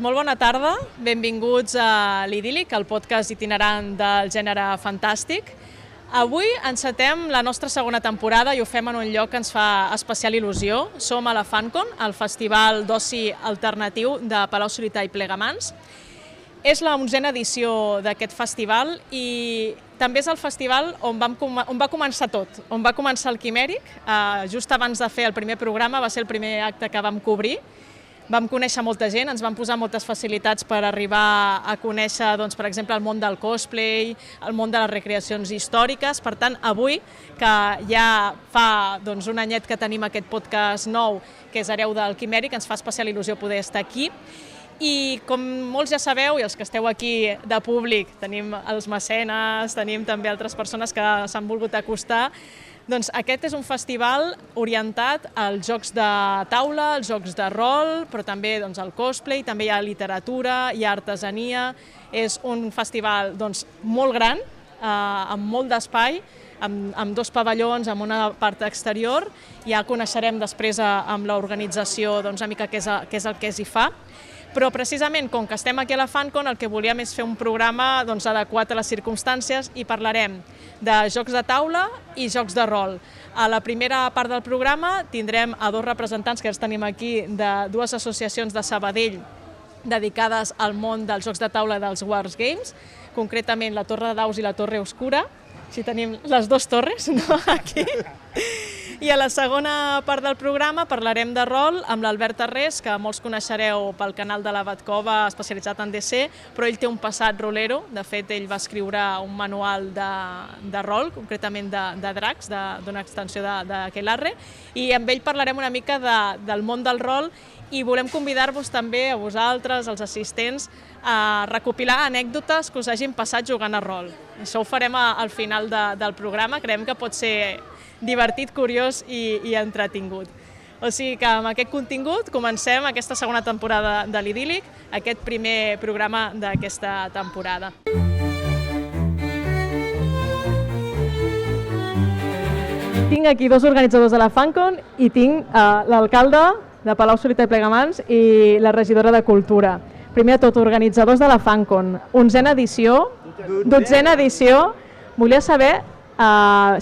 molt bona tarda, benvinguts a l'Idíl·lic, el podcast itinerant del gènere fantàstic. Avui encetem la nostra segona temporada i ho fem en un lloc que ens fa especial il·lusió. Som a la FanCon, el festival d'oci alternatiu de Palau-solità i Plegamans. És la 11a edició d'aquest festival i també és el festival on va començar tot, on va començar el Quimèric. Just abans de fer el primer programa va ser el primer acte que vam cobrir. Vam conèixer molta gent, ens van posar moltes facilitats per arribar a conèixer, doncs, per exemple, el món del cosplay, el món de les recreacions històriques. Per tant, avui, que ja fa un anyet que tenim aquest podcast nou, que és Hereu del Quimèric, ens fa especial il·lusió poder estar aquí. I com molts ja sabeu, i els que esteu aquí de públic, tenim els mecenes, tenim també altres persones que s'han volgut acostar, doncs aquest és un festival orientat als jocs de taula, als jocs de rol, però també al cosplay, també hi ha literatura, hi ha artesania. És un festival molt gran, amb molt d'espai, amb 2 pavellons, amb una part exterior. Ja coneixerem després amb l'organització una mica què és el que s'hi fa. Però precisament, com que estem aquí a la FanCon, el que volíem és fer un programa adequat a les circumstàncies i parlarem de jocs de taula i jocs de rol. A la primera part del programa tindrem a 2 representants que els tenim aquí de 2 associacions de Sabadell dedicades al món dels jocs de taula dels Wars Games, concretament la Torre de Daus i la Torre Oscura. Així tenim les 2 torres aquí. I a la segona part del programa parlarem de rol amb l'Albert Tarrés, que molts coneixereu pel canal de la Batcova, especialitzat en DC, però ell té un passat rolero. De fet, ell va escriure un manual de rol, concretament de dracs, d'una extensió d'Aquelarre, i amb ell parlarem una mica del món del rol i volem convidar-vos també a vosaltres, els assistents, a recopilar anècdotes que us hagin passat jugant a rol. Això ho farem al final del programa, creiem que pot ser divertit, curiós i entretingut. O sigui que amb aquest contingut comencem aquesta segona temporada de l'Idíl·lic, aquest primer programa d'aquesta temporada. Tinc aquí 2 organitzadors de la FanCon i tinc l'alcalde de Palau-solità i Plegamans i la regidora de Cultura. Primer de tot, organitzadors de la FanCon, 11a edició, 12a edició. Volia saber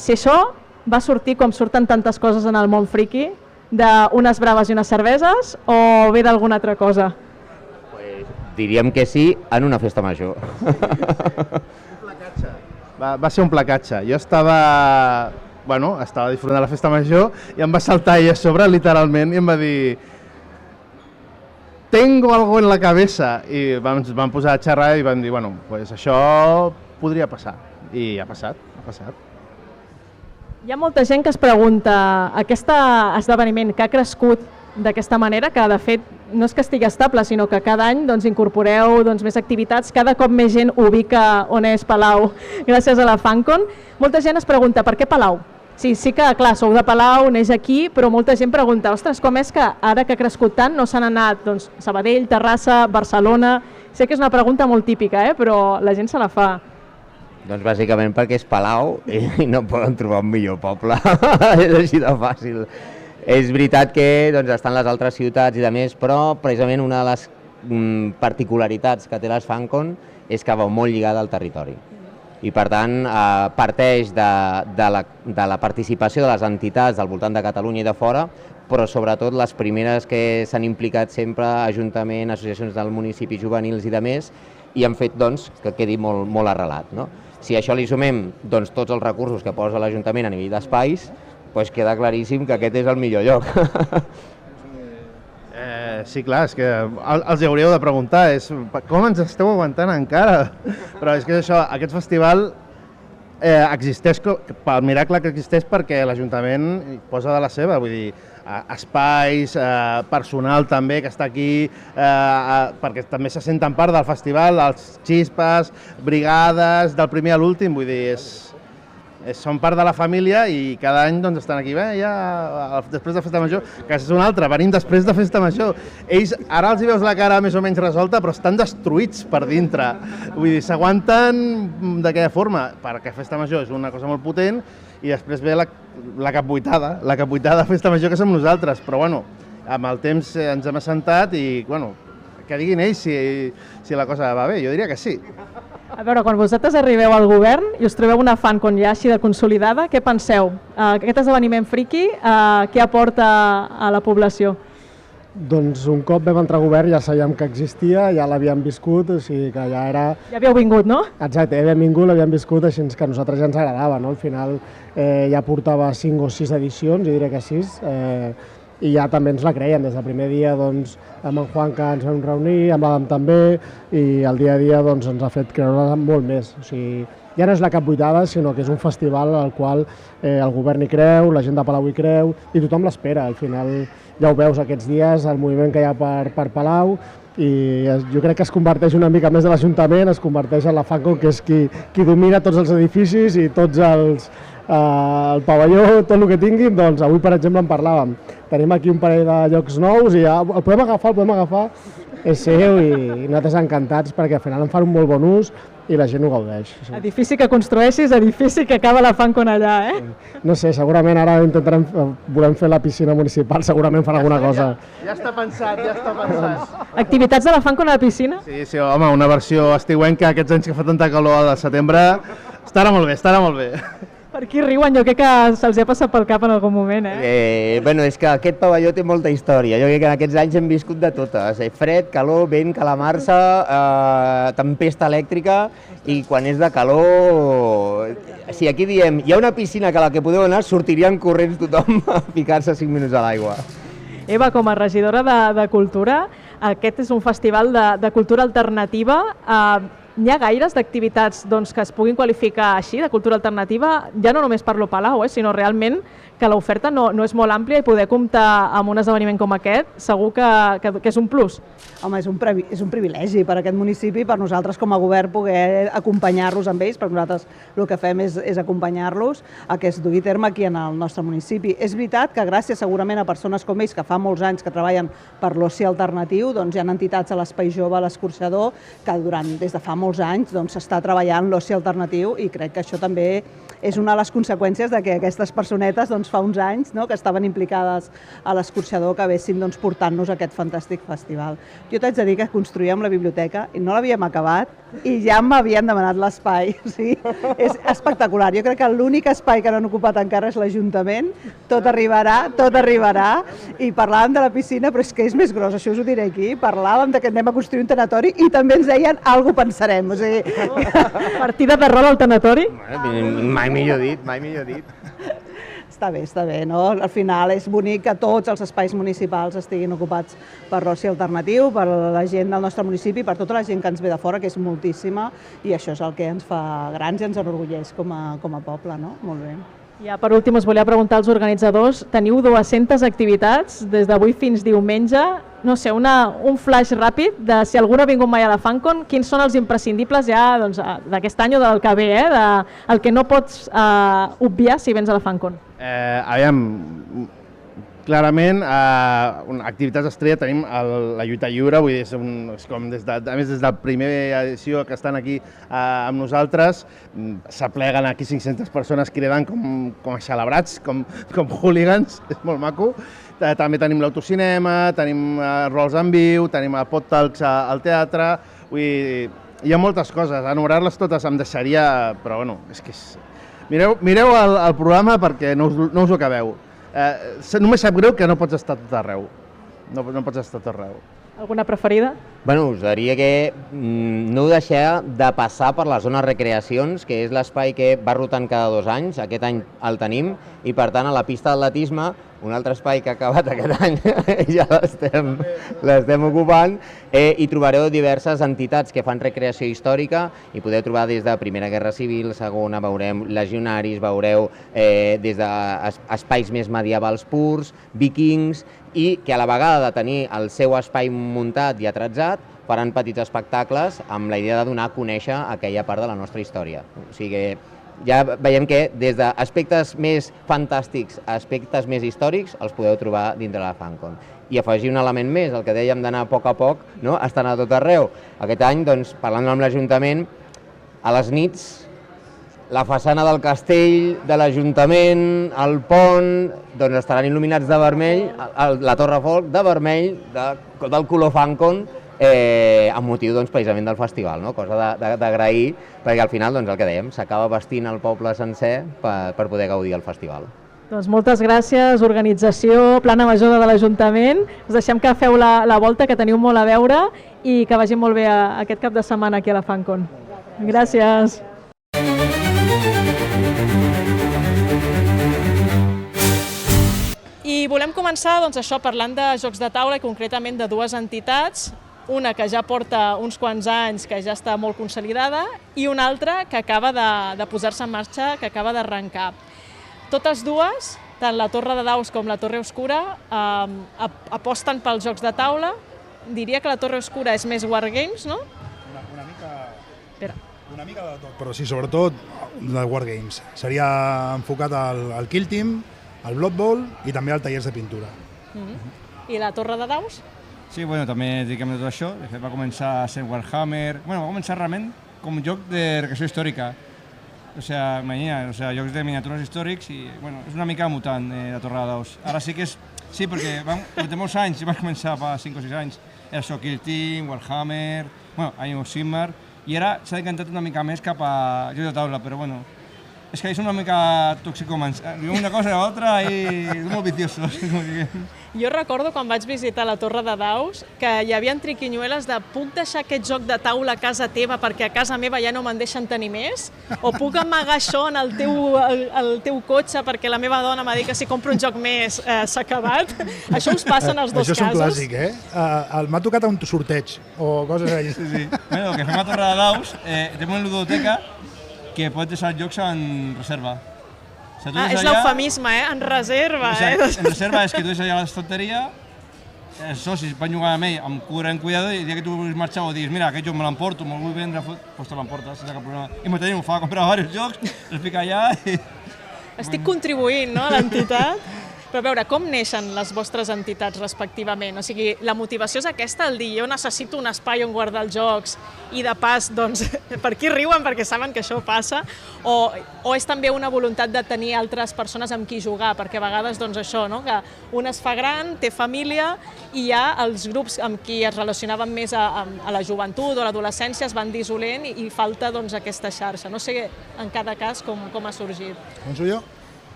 si això va sortir com surten tantes coses en el món friki, d'unes braves i unes cerveses, o ve d'alguna altra cosa? Pues diríem que sí, en una festa major. Va ser un placatge. Jo estava disfrutant de la festa major i em va saltar ella a sobre, literalment, i em va dir «Tengo algo en la cabeza». I ens vam posar a xerrar i vam dir pues això podria passar. I ha passat. Hi ha molta gent que es pregunta, aquest esdeveniment que ha crescut d'aquesta manera, que de fet no és que estigui estable, sinó que cada any incorporeu més activitats, cada cop més gent ubica on és Palau gràcies a la FanCon. Molta gent es pregunta, per què Palau? Sí que, clar, sou de Palau, neix aquí, però molta gent pregunta, ostres, com és que ara que ha crescut tant no s'han anat Sabadell, Terrassa, Barcelona? Sé que és una pregunta molt típica, però la gent se la fa. Doncs bàsicament perquè és Palau i no poden trobar un millor poble, és així de fàcil. És veritat que estan les altres ciutats i de més, però precisament una de les particularitats que té les FanCon és que va molt lligada al territori. I per tant parteix de la participació de les entitats del voltant de Catalunya i de fora, però sobretot les primeres que s'han implicat sempre, Ajuntament, associacions del municipi, juvenils i de més, i han fet que quedi molt arrelat. Si a això li sumem tots els recursos que posa l'Ajuntament a nivell d'espais, queda claríssim que aquest és el millor lloc. Sí, clar, és que els hauríeu de preguntar, com ens esteu aguantant encara? Però és que això, aquest festival existeix, pel miracle que existeix, perquè l'Ajuntament posa de la seva, vull dir, espais, personal també que està aquí, perquè també se senten part del festival, els xispes, brigades, del primer a l'últim, vull dir, són part de la família i cada any estan aquí, després de Festa Major, que és una altra, venim després de Festa Major. Ells, ara els hi veus la cara més o menys resolta, però estan destruïts per dintre. Vull dir, s'aguanten d'aquella forma, perquè Festa Major és una cosa molt potent i després ve la capbuitada de Festa Major, que som nosaltres, però amb el temps ens hem assentat i que diguin ells si la cosa va bé, jo diria que sí. A veure, quan vosaltres arribeu al govern i us trobeu una FanCon ja així de consolidada, què penseu? Aquest esdeveniment friki, què aporta a la població? Doncs un cop vam entrar a govern ja sabíem que existia, ja l'havíem viscut, o sigui que ja era... Ja havíeu vingut, no? Exacte, ja havíem vingut, l'havíem viscut, així que a nosaltres ja ens agradava, no? Al final ja portava 5 o 6 edicions, jo diria que 6, i ja també ens la creien. Des del primer dia doncs, amb en Juan que ens vam reunir, amb l'Adam també, i el dia a dia doncs, ens ha fet creure molt més. O sigui, ja no és la Cap Buitada, sinó que és un festival al qual el govern hi creu, la gent de Palau hi creu, i tothom l'espera. Al final ja ho veus aquests dies, el moviment que hi ha per Palau, i jo crec que es converteix una mica més de l'Ajuntament, es converteix en la FanCon, que és qui domina tots els edificis i tots el pavelló, tot el que tinguin. Doncs avui, per exemple, en parlàvem. Tenim aquí un parell de llocs nous i ja el podem agafar, és seu, i nosaltres encantats perquè al final en fan un molt bon ús i la gent ho gaudeix. Edifici que construeixis, edifici que acaba la FanCon allà, No sé, segurament ara volem fer la piscina municipal, segurament fan alguna cosa. Ja està pensat. Activitats de la FanCon a la piscina? Sí, home, una versió estiuenca, aquests anys que fa tanta calor al setembre, estarà molt bé. Per aquí riuen, jo crec que se'ls ha passat pel cap en algun moment, Bueno, és que aquest pavelló té molta història. Jo crec que en aquests anys hem viscut de totes. Fred, calor, vent, calamarsa, tempesta elèctrica, i quan és de calor... Si aquí diem, hi ha una piscina que a la que podeu anar, sortirien corrents tothom a ficar-se 5 minuts a l'aigua. Eva, com a regidora de Cultura, aquest és un festival de cultura alternativa. N'hi ha gaires d'activitats que es puguin qualificar així, de cultura alternativa? Ja no només parlo Palau, sinó realment que l'oferta no és molt àmplia, i poder comptar amb un esdeveniment com aquest segur que és un plus. Home, és un privilegi per aquest municipi, per nosaltres com a govern poder acompanyar-los amb ells, perquè nosaltres el que fem és acompanyar-los a que es dugui a terme aquí en el nostre municipi. És veritat que gràcies segurament a persones com ells, que fa molts anys que treballen per l'oci alternatiu, doncs hi ha entitats a l'Espai Jove, a l'Escorxador, que des de fa molts anys s'està treballant l'oci alternatiu, i crec que això també és una de les conseqüències de que aquestes personetes fa uns anys que estaven implicades a l'Escorxador que vessin portant-nos a aquest fantàstic festival. Jo t'haig de dir que construíem la biblioteca i no l'havíem acabat i ja m'havien demanat l'espai. Sí? És espectacular. Jo crec que l'únic espai que no han ocupat encara és l'Ajuntament. Tot arribarà. I parlàvem de la piscina, però és que és més gros, això us ho diré aquí. Parlàvem que anem a construir un tanatori i també ens deien alguna cosa pensarem. O sigui... Partida de rol al tanatori? Mai millor dit. Està bé, no? Al final és bonic que tots els espais municipals estiguin ocupats per l'oci alternatiu, per la gent del nostre municipi, per tota la gent que ens ve de fora, que és moltíssima, i això és el que ens fa grans i ens enorgulleix com a poble, no? Molt bé. Ja, per últim, us volia preguntar als organitzadors, teniu 200 activitats des d'avui fins diumenge. No sé, un flash ràpid de si algú no ha vingut mai a la FanCon, quins són els imprescindibles ja d'aquest any o del que ve, el que no pots obviar si vens a la FanCon? Aviam, clarament, activitats estrella tenim la lluita lliure, vull dir, a més des de la primera edició que estan aquí amb nosaltres, s'apleguen aquí 500 persones cridant com a celebrats, com hooligans, és molt maco. També tenim l'autocinema, tenim rols en viu, tenim el podtalks al teatre, vull dir, hi ha moltes coses, enumerar-les totes em deixaria, però bueno, és que mireu el programa perquè no us ho acabeu. Només sap greu que no pots estar tot arreu. No pots estar tot arreu. Alguna preferida? Bueno, us diria que no ho deixeu de passar per la zona recreacions, que és l'espai que va rotant cada 2 anys, aquest any el tenim, i per tant a la pista d'atletisme, un altre espai que ha acabat aquest any, ja l'estem ocupant, i trobareu diverses entitats que fan recreació històrica, i podeu trobar des de Primera Guerra Civil, Segona, veureu legionaris, veureu des d'espais més medievals purs, vikings, i que a la vegada de tenir el seu espai muntat i atratzat, faran petits espectacles amb la idea de donar a conèixer aquella part de la nostra història. O sigui, ja veiem que des d'aspectes més fantàstics a aspectes més històrics els podeu trobar dintre la FanCon. I afegir un element més, el que dèiem d'anar a poc, estan a tot arreu. Aquest any, parlant amb l'Ajuntament, a les nits, la façana del castell, de l'Ajuntament, el pont, estaran il·luminats de vermell, la Torre Folk de vermell, del color FanCon, amb motiu doncs, precisament del festival, no? Cosa d'agrair, perquè al final doncs, el que dèiem, s'acaba vestint el poble sencer per poder gaudir del festival. Doncs moltes gràcies, organització, plana major de l'Ajuntament. Us deixem que feu la volta, que teniu molt a veure i que vagi molt bé aquest cap de setmana aquí a la FanCon. Gràcies. I volem començar doncs, això parlant de jocs de taula i concretament de dues entitats, una que ja porta uns quants anys, que ja està molt consolidada, i una altra que acaba de posar-se en marxa, que acaba d'arrencar. Totes dues, tant la Torre de Daus com la Torre Oscura, aposten pels jocs de taula. Diria que la Torre Oscura és més Wargames, no? Una mica de tot, però sí, sobretot de Wargames. Seria enfocat al Kill Team, al Blood Bowl i també al tallers de pintura. I la Torre de Daus? Sí, bueno, també dediquem a tot això. De fet, va començar sent Warhammer. Bueno, va començar realment com joc de recreació històrica. O sea, imagina, jocs de miniatures històrics i, bueno, és una mica mutant la Torre de Daus. Ara sí que és... Sí, perquè de molts anys, va començar fa 5 o 6 anys, era això, Kill Team, Warhammer, bueno, Age of Sigmar, i ara s'ha decantat una mica més cap a jocs de taula, però bueno, és que és una mica toxicomans. Una cosa i l'altra i és molt viciosos. Jo recordo quan vaig visitar la Torre de Daus que hi havia triquinyueles de puc deixar aquest joc de taula a casa teva perquè a casa meva ja no me'n deixen tenir més? O puc amagar això en el teu cotxe perquè la meva dona m'ha dit que si compro un joc més s'ha acabat? Això us passa en els dos casos? Això és un clàssic, m'ha tocat a un sorteig o coses així. Sí. Bueno, el que fem a Torre de Daus, tenim una ludoteca que pot deixar jocs en reserva. És l'eufemisme, en reserva. En reserva és que tu deixes allà l'estanteria, els socis van jugar amb ell amb cura en cuidado i el dia que tu vulguis marxar o diguis mira, aquest joc me l'emporto, me'l vull vendre, doncs te l'emportes sense cap problema. I Montaner ho fa, comprar diversos jocs, els fica allà i... Estic contribuint, no, a l'entitat? Però a veure, com neixen les vostres entitats respectivament? O sigui, la motivació és aquesta, el dir jo necessito un espai on guardar els jocs i de pas, doncs, per aquí riuen perquè saben que això passa? O és també una voluntat de tenir altres persones amb qui jugar? Perquè a vegades, doncs això, no? Que un es fa gran, té família i ja els grups amb qui es relacionaven més a la joventut o a l'adolescència es van dissolent i falta, doncs, aquesta xarxa. No sé en cada cas com ha sorgit. Començo jo?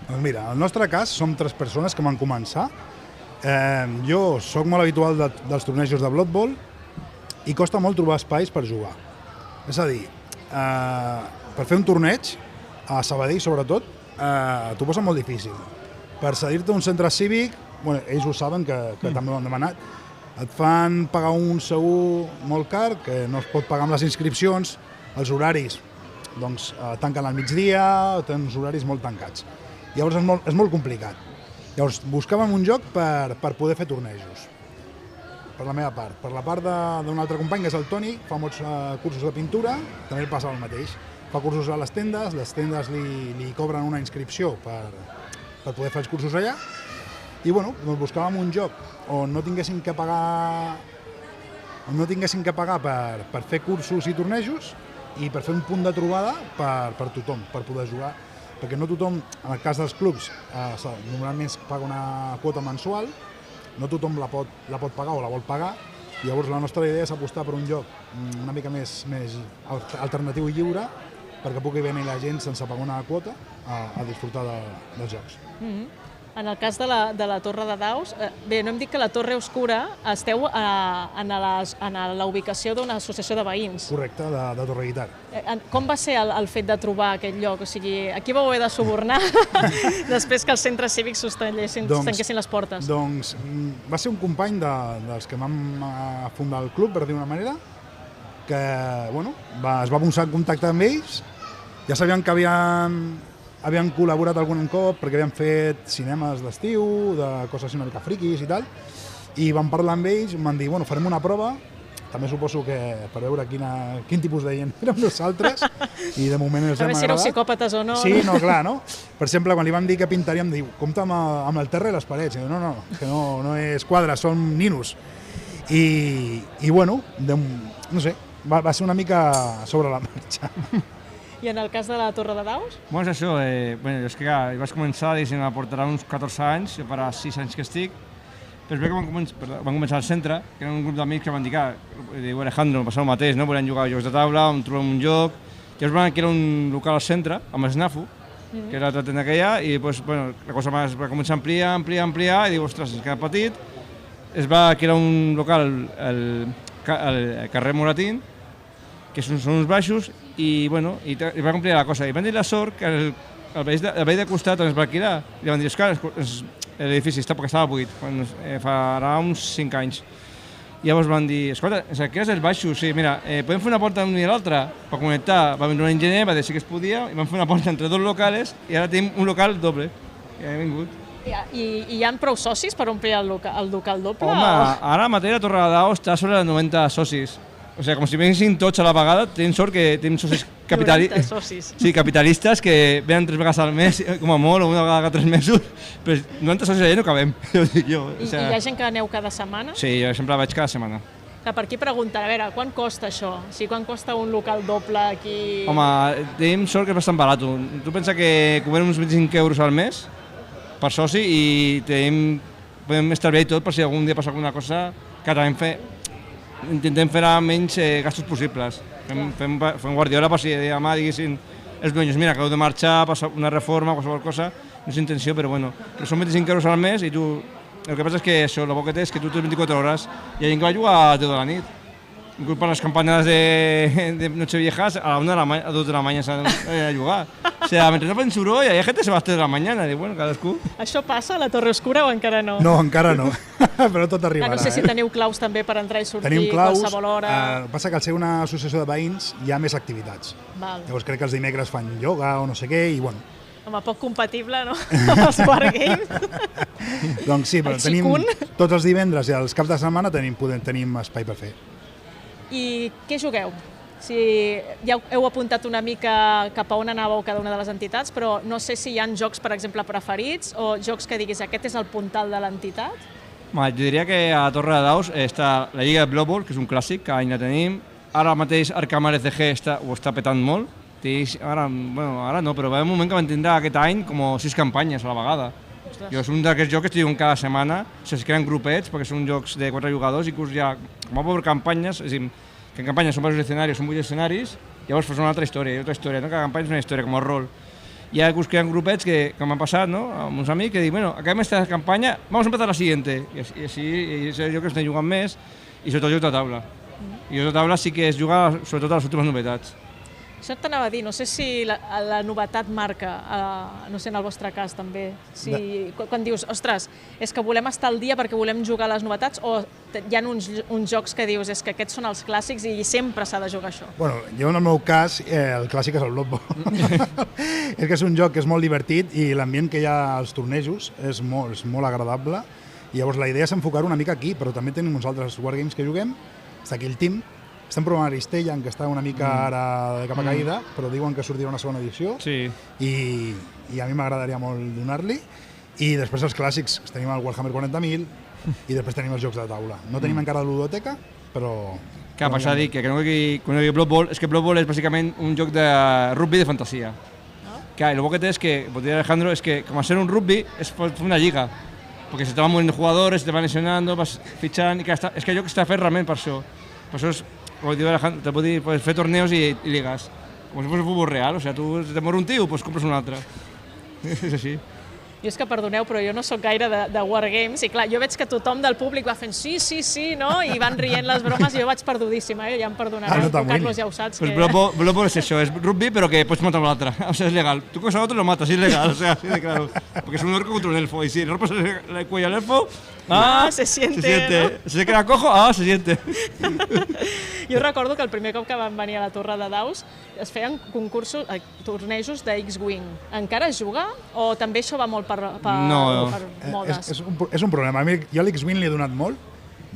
Doncs mira, en el nostre cas som 3 persones que van començar. Jo sóc molt habitual dels tornejos de Blood Bowl i costa molt trobar espais per jugar. És a dir, per fer un torneig, a Sabadell sobretot, t'ho posa molt difícil. Per cedir-te a un centre cívic, bueno, ells ho saben que també ho han demanat, et fan pagar un segur molt car, que no es pot pagar amb les inscripcions, els horaris doncs, tanquen al migdia, tenen uns horaris molt tancats. Llavors és molt complicat. Llavors buscàvem un joc per poder fer tornejos, per la meva part. Per la part d'un altre company, que és el Toni, fa molts cursos de pintura, també el passa el mateix. Fa cursos a les tendes li cobren una inscripció per poder fer els cursos allà, i bueno, doncs buscàvem un joc on no tinguéssim que pagar per fer cursos i tornejos i per fer un punt de trobada per tothom, per poder jugar. Perquè no tothom, en el cas dels clubs, normalment es paga una quota mensual, no tothom la pot pagar o la vol pagar, i llavors la nostra idea és apostar per un lloc una mica més alternatiu i lliure perquè pugui venir la gent sense pagar una quota a disfrutar dels jocs. En el cas de la Torre de Daus, bé, no hem dit que la Torre Oscura esteu en la ubicació d'una associació de veïns. Correcte, de Torre Guitar. Com va ser el fet de trobar aquest lloc? O sigui, aquí vau haver de subornar després que els centres cívics tanquessin les portes? Doncs va ser un company dels que vam fundar el club, per dir una manera, que es va posar en contacte amb ells, ja sabien que havien col·laborat algun cop perquè havien fet cinemes d'estiu, de coses una mica friquis i tal, i vam parlar amb ells, em van dir, farem una prova, també suposo que per veure quin tipus de gent érem nosaltres, i de moment els hem agradat. A veure si éreu psicòpates o no. Sí, clar, no? Per exemple, quan li vam dir que pintaríem, diu, compta amb el terra i les parets. I diu, no, que no és quadre, són ninos. I bueno, no sé, va ser una mica sobre la marxa. I en el cas de la Torre de Daus? Bueno, és això, és que vaig començar, diguéssim, a portar uns 14 anys, jo per a 6 anys que estic, Però és que van començar al centre, que era un grup d'amics que van dir que diu Alejandro, passar el mateix, no? Volien jugar a jocs de taula, trobem un joc. Llavors van que era un local al centre, amb Snafu, que era l'altra tenda que hi ha, i pues, bueno, la cosa va començar a ampliar, i diu, ostres, es queda petit. Es va crear un local al carrer Moratín, que són uns baixos, i bueno, i va complir la cosa. I van dir la sort que el veí de costat on es va alquilar, i van dir, esclar, l'edifici perquè estava buit, farà uns 5 anys. I llavors van dir, escolta, ens alquiles els baixos, sí, mira, podem fer una porta d'un i l'altre per connectar. Va venir un enginyer, va dir que es podia, i van fer una porta entre dos locals, i ara tenim un local doble, que ha vingut. I hi ha prou socis per omplir el local doble? Home, ara mateix la Torre de Dao està sobre els 90 socis. O sigui, com si venissin tots a la vegada, tenim sort que tenim socis capitalistes que venen 3 vegades al mes, com a molt, o una vegada cada 3 mesos, però 90 socis allà no cabem, ho dic jo. I hi ha gent que aneu cada setmana? Sí, jo sempre vaig cada setmana. Per aquí pregunten, a veure, quan costa això? O sigui, quan costa un local doble aquí? Home, tenim sort que és bastant barat. Tu pensa que cobrem uns 25 euros al mes per soci i podem estar bé i tot per si algun dia passa alguna cosa que també intentem fer menys gastos possibles. Fem guardiola per si demà diguessin els dueños, mira, acabeu de marxar, passar una reforma, qualsevol cosa, no és intenció, però bueno, que són 25 euros al mes i tu... El que passa és que això, el bo que té és que tu tens 24 hores i hi ha gent que va jugar a 10 de la nit. Inclús per les campanyes de Nocheviejas, a a 2 de la mañana s'han de jugar. O sigui, mentre no fan soroll, hi ha gent que se va a 3 de la mañana. Diu, bueno, cadascú. Això passa a la Torre Oscura o encara no? No, encara no, però tot arribarà. No sé si teniu claus també per entrar i sortir tenim claus, qualsevol hora. Passa que al ser una associació de veïns hi ha més activitats. Val. Llavors crec que els dimecres fan ioga o no sé què i bueno. Home, poc compatible, no? Amb els Wargames. Doncs sí, però tenim tots els divendres i els caps de setmana tenim espai per fer. I què jugueu? Ja heu apuntat una mica cap a on anàveu cada una de les entitats, però no sé si hi ha jocs, per exemple, preferits o jocs que diguis aquest és el puntal de l'entitat? Jo diria que a Torre de Daus està la Lliga de Blood Bowl, que és un clàssic, que any la tenim. Ara mateix Arkham RCG ho està petant molt. Ara no, però va haver un moment que van tindre aquest any com 6 campanyes a la vegada. És un d'aquests jocs que es diuen cada setmana, es creen grupets perquè són jocs de 4 jugadors i inclús ja, com a per campanyes, és a dir, que en campanyes són diversos escenaris, són 8 escenaris, llavors fas una altra història, no? Cada campanya és una història, com el rol. I ara creen grupets que m'han passat, no? Amb uns amics que diuen, bueno, acabem esta campanya, vamos a empezar la siguiente. I així és el joc que estem jugant més, i sobretot jocs de taula. I jocs de taula sí que es juga sobretot a les últimes novetats. Això t'anava a dir, no sé si la novetat marca, no sé, en el vostre cas també, quan dius, ostres, és que volem estar al dia perquè volem jugar a les novetats, o hi ha uns jocs que dius, és que aquests són els clàssics i sempre s'ha de jugar això? Bueno, jo en el meu cas, el clàssic és el Blood Bowl. És que és un joc que és molt divertit i l'ambient que hi ha als tornejos és molt agradable, i llavors la idea és enfocar una mica aquí, però també tenim uns altres wargames que juguem, està aquí el Team. Estem provant Aristella, que està una mica ara de capa caïda, però diuen que sortirà una segona edició, i a mi m'agradaria molt donar-li. I després els clàssics, tenim el Warhammer 40.000 i després tenim els jocs de taula. No tenim encara la ludoteca, però... Clar, per això dic que no digui Blood Bowl, és que Blood Bowl és bàsicament un joc de rugby de fantasia. Clar, i el bo que té és que, pot dir Alejandro, és que com a ser un rugby es pot fer una lliga, perquè se te van muriendo jugadores, se te van lesionando, vas fitxant, i és que el joc està fet realment per això. Per això és, com diu Alejandro, te pot dir, fer torneos i lligues, com si fos el futbol real, o sigui, tu te mor un tio, doncs compres un altre. És així. Jo és que perdoneu, però jo no sóc gaire de Wargames i clar, jo veig que tothom del públic va fent sí, no? I van rient les bromes i jo vaig perdudíssima, ja em perdonareu, tu Carlos ja ho saps. Pues Blood Bowl és això, és rugby però que pots matar un altre, o sigui, és legal. Tu coges a otro y lo matas, es legal, o sea, así de claro. Porque es un orco contra un elfo, y si el orco se le cuella al elfo, se siente, ¿no? Si se queda cojo, se siente. Jo recordo que el primer cop que vam venir a la Torre de Daus es feien concursos, tornejos de X-Wing. Encara es juga o també això va molt per modes? És un problema. A mi, jo a l'X-Wing li he donat molt,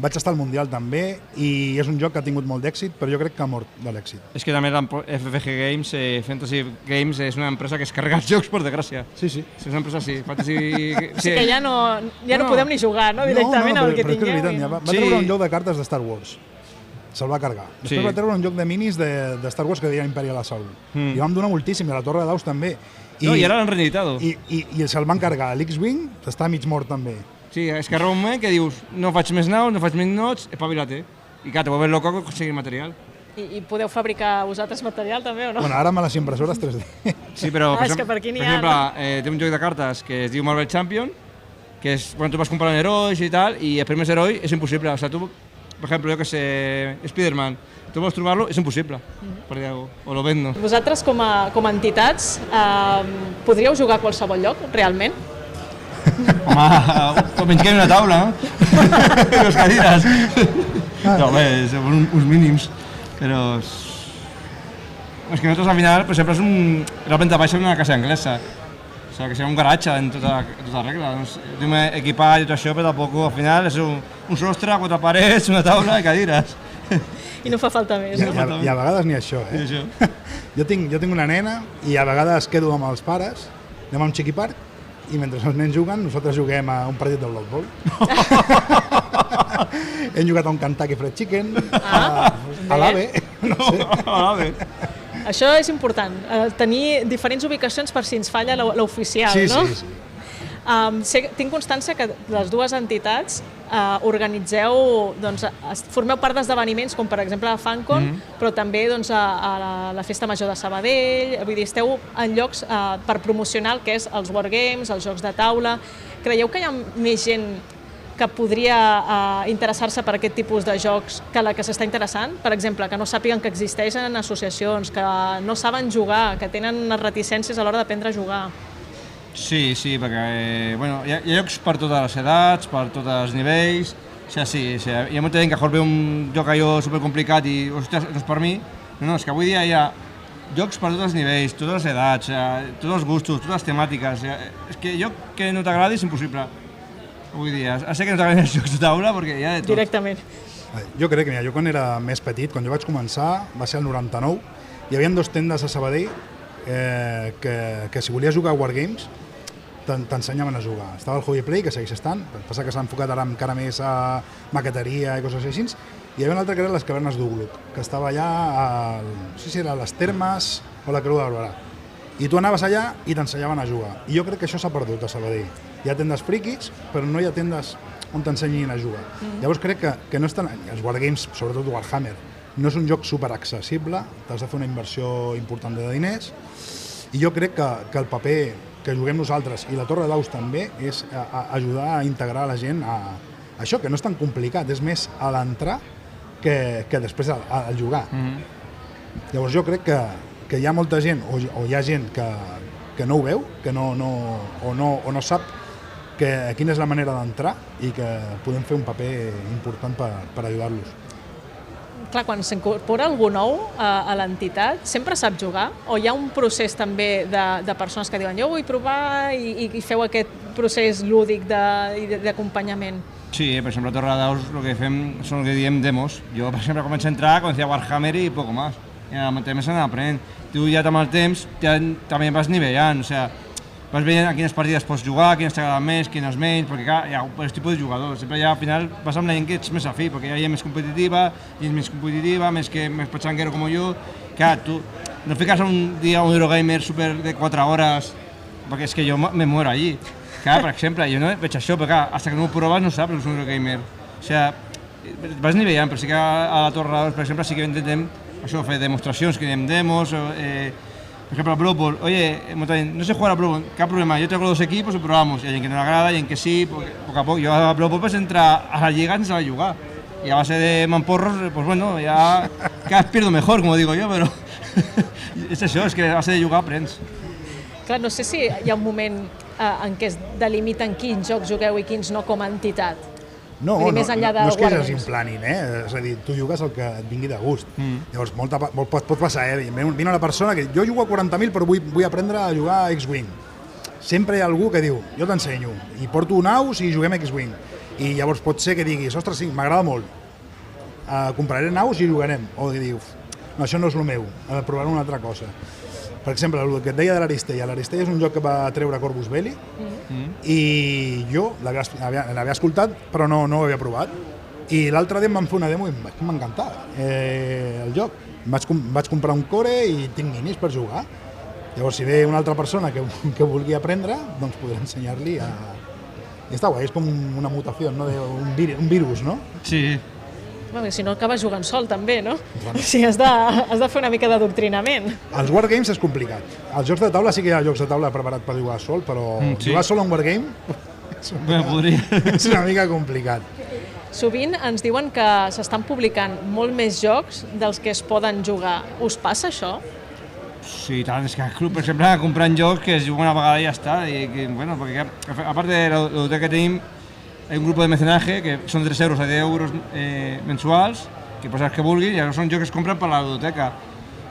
vaig estar al Mundial també i és un joc que ha tingut molt d'èxit, però jo crec que ha mort de l'èxit. És que també FFG Games, Fantasy Games, és una empresa que es carrega els jocs, per desgràcia. Sí. És una empresa, sí. Sí que ja no podem ni jugar, no? Directament amb el que tingueu. Va treure un joc de cartes de Star Wars. Se'l va carregar. Després va treure un joc de minis de Star Wars que deia Imperial Assault. I vam donar moltíssim, i a la Torre de Daus també. I ara l'han reeditado. I se'l van cargar. L'X-Wing està mig mort també. Sí, és que arriba un moment que dius no faig més naus, no faig més nots, espavila't. I clar, te vuelves loco a conseguir material. I podeu fabricar vosaltres material també o no? Bueno, ara amb les impressores 3D. Sí, però és que per aquí n'hi ha, exemple, té un joc de cartes que es diu Marvel Champion, que és, bueno, tu vas comprant herois i tal, i el primer heroi és impossible. O sea, tu, per exemple, jo que sé, Spider-Man, tu vols trobar-lo, és impossible. Perquè o lo vendo. Vosaltres, com a entitats, podríeu jugar a qualsevol lloc, realment? Home, menys que hi ha una taula, no? I les cadires. No, home, són uns mínims. Però és que nosaltres al final, per exemple, és la planta baixa d'una casa anglesa. O sigui, que serà un garatge en tota regla. Tenim equipat i tot això, però tampoc al final és un sostre, 4 parets, una taula i cadires. I no fa falta més, no? I a vegades ni això, eh? Jo tinc una nena i a vegades quedo amb els pares, anem a un Chiqui Park i mentre els nens juguen, nosaltres juguem a un partit de Blood Bowl. Hem jugat a un Kentucky Fried Chicken, a l'AVE, no sé. Això és important, tenir diferents ubicacions per si ens falla l'oficial, no? Sí. Tinc constància que les dues entitats organitzeu, doncs, formeu part d'esdeveniments com per exemple a FanCon, però també doncs, a la Festa Major de Sabadell, vull dir, esteu en llocs per promocionar el que és els wargames, els jocs de taula. Creieu que hi ha més gent que podria interessar-se per aquest tipus de jocs que la que s'està interessant? Per exemple, que no sàpiguen que existeixen associacions, que no saben jugar, que tenen unes reticències a l'hora d'aprendre a jugar. Sí, perquè bueno, hi ha llocs per totes les edats, per tots els nivells. O sigui, sí, hi ha molta gent que a veu un joc allò supercomplicat i, ostres, no és per mi. No, és que avui dia hi ha jocs per tots els nivells, totes les edats, tots els gustos, totes les temàtiques. És que joc que no t'agradi és impossible. Avui dia, sé que no t'agraden els jocs de taula perquè hi ha de tot. Directament. Jo crec que, mira, jo quan era més petit, quan jo vaig començar, va ser el 99, hi havia 2 tendes a Sabadell que si volies jugar a Wargames t'ensenyaven a jugar. Estava el Hobby Play, que segueix estant, passa que s'ha enfocat ara encara més a maqueteria i coses així, i hi havia un altre que eren les cavernes d'Ugluk, que estava allà, no sé si era a les Termes o la Creu de Barberà. I tu anaves allà i t'ensenyaven a jugar. I jo crec que això s'ha perdut a Sabadell. Hi ha tendes friquis, però no hi ha tendes on t'ensenyin a jugar. Llavors crec que no estan... Els Wargames, sobretot Warhammer, no és un joc superaccessible, t'has de fer una inversió important de diners, i jo crec que el paper que juguem nosaltres, i la Torre d'Aus també, és ajudar a integrar la gent a això, que no és tan complicat, és més a l'entrar que després al jugar. Llavors jo crec que hi ha molta gent, o hi ha gent que no ho veu, que no sap quina és la manera d'entrar i que podem fer un paper important per ajudar-los. Clar, quan s'incorpora algú nou a l'entitat, sempre sap jugar? O hi ha un procés també de persones que diuen jo vull provar i feu aquest procés lúdic d'acompanyament? Sí, per exemple, a Torre d'Aus el que fem són el que diem demos. Jo, per exemple, començo a entrar, coneixia Warhammer i poco más. I amb el temps s'han aprenent. Tu ja amb el temps també vas nivellant, o sigui, vas veient a quines partides pots jugar, quines t'agraden més, quines menys, perquè clar, hi ha un tipus de jugadors. Sempre ja al final vas amb la gent que ets més afí, perquè hi ha gent més competitiva, més pachanguero com jo. Clar, tu no fiques un dia un Eurogamer super de 4 hores, perquè és que jo me muero allí. Clar, per exemple, jo no veig això, perquè clar, fins que no ho proves no saps que és un Eurogamer. O sigui, vas nivellant, però sí que a la Torre d'Aus, per exemple, sí que intentem això, fer demostracions, que diem demos, por ejemplo, al Blood Bowl, oye, no sé jugar a Blood Bowl, ¿qué problema? Yo tengo 2 equipos y probamos. Y hay quien que no le agrada, y hay quien que sí, poco a poco. Yo a Blood Bowl pues entra a la lliga sense saber jugar. Y a base de mamporros, pues bueno, ya cada vez pierdo mejor, como digo yo, pero és això, és que a base de jugar aprens. Clar, no sé si hi ha un moment en què es delimiten quins jocs jugueu i quins no com a entitat. No és que es implanin, és a dir, tu jugues el que et vingui de gust. Llavors, pot passar, vine una persona que jo jugo a 40.000 però vull aprendre a jugar a X-Wing. Sempre hi ha algú que diu, jo t'ensenyo, i porto naus i juguem a X-Wing. I llavors pot ser que diguis, ostres, sí, m'agrada molt, compraré naus i jugarem. O que dius, no, això no és el meu, provaré una altra cosa. Per exemple, el que et deia de l'Aristella. L'Aristella és un joc que va treure Corvus Belli i jo l'havia escoltat però no ho havia provat. I l'altre dia em van fer una demo i m'ha encantat el joc. Vaig comprar un core i tinc minis per jugar. Llavors, si ve una altra persona que vulgui aprendre, doncs podré ensenyar-li a I està guai, és com una mutació, no? Un virus, no? Sí. Bueno, si no acabes jugant sol també, no? O sigui, has de fer una mica d'adoctrinament. Els wargames és complicat. Els jocs de taula sí que hi ha jocs de taula preparats per jugar sol, però jugar sol a un wargame és una mica complicat. Sovint ens diuen que s'estan publicant molt més jocs dels que es poden jugar. Us passa això? Sí, tant, és que el club, per exemple, comprant jocs que es juguen una vegada i ja està. I que, bueno, perquè a part de la biblioteca que tenim, hay un grupo de mecenaje que son 3 euros a 10 euros mensuals, que pots els que vulguis, i són jocs que es compren per la biblioteca.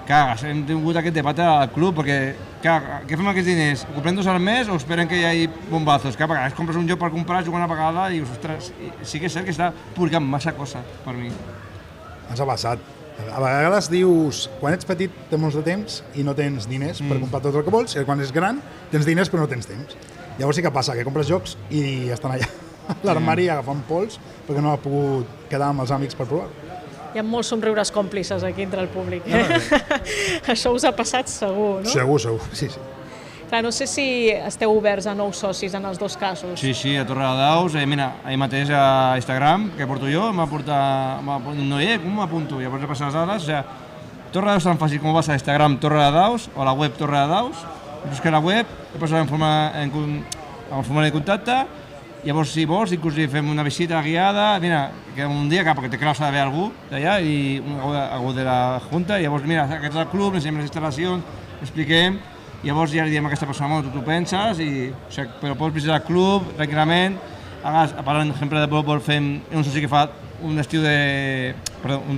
Clar, hem tingut aquest debat al club, perquè, clar, què fem amb aquests diners? Ho comprem 2 al mes o esperen que hi hagi bombazos? Clar, perquè compres un joc per comprar, jugar una vegada i dius, ostres, sí que és cert que està publicant massa cosa per mi. Ens ha passat. A vegades dius, quan ets petit tens molts de temps i no tens diners per comprar tot el que vols, i quan ets gran tens diners però no tens temps. Llavors sí que passa, que compres jocs i estan allà a l'armari agafant pols perquè no ha pogut quedar amb els amics per provar. Hi ha molts somriures còmplices aquí entre el públic. Això us ha passat segur, no? Segur, sí. Clar, no sé si esteu oberts a nous socis en els dos casos. Sí, a Torre de Daus, mira, ahir mateix a Instagram, que porto jo, m'ha portat un noiet, com m'apunto? Llavors he passat les dades, o sigui, Torre de Daus tan fàcil com vas a Instagram Torre de Daus o a la web Torre de Daus, busca la web, he passat en formulari de contacte, llavors si vols inclús fem una visita guiada, mira, que un dia perquè te creus saber algú d'allà i algú de la junta, i llavors mira, aquest és el club, ensenyem les instal·lacions, expliquem, llavors ja li diem a aquesta persona, tu penses, o sigui, però pots visitar el club tranquil·lament, parlant, per exemple, de Blood fem un soci que fa un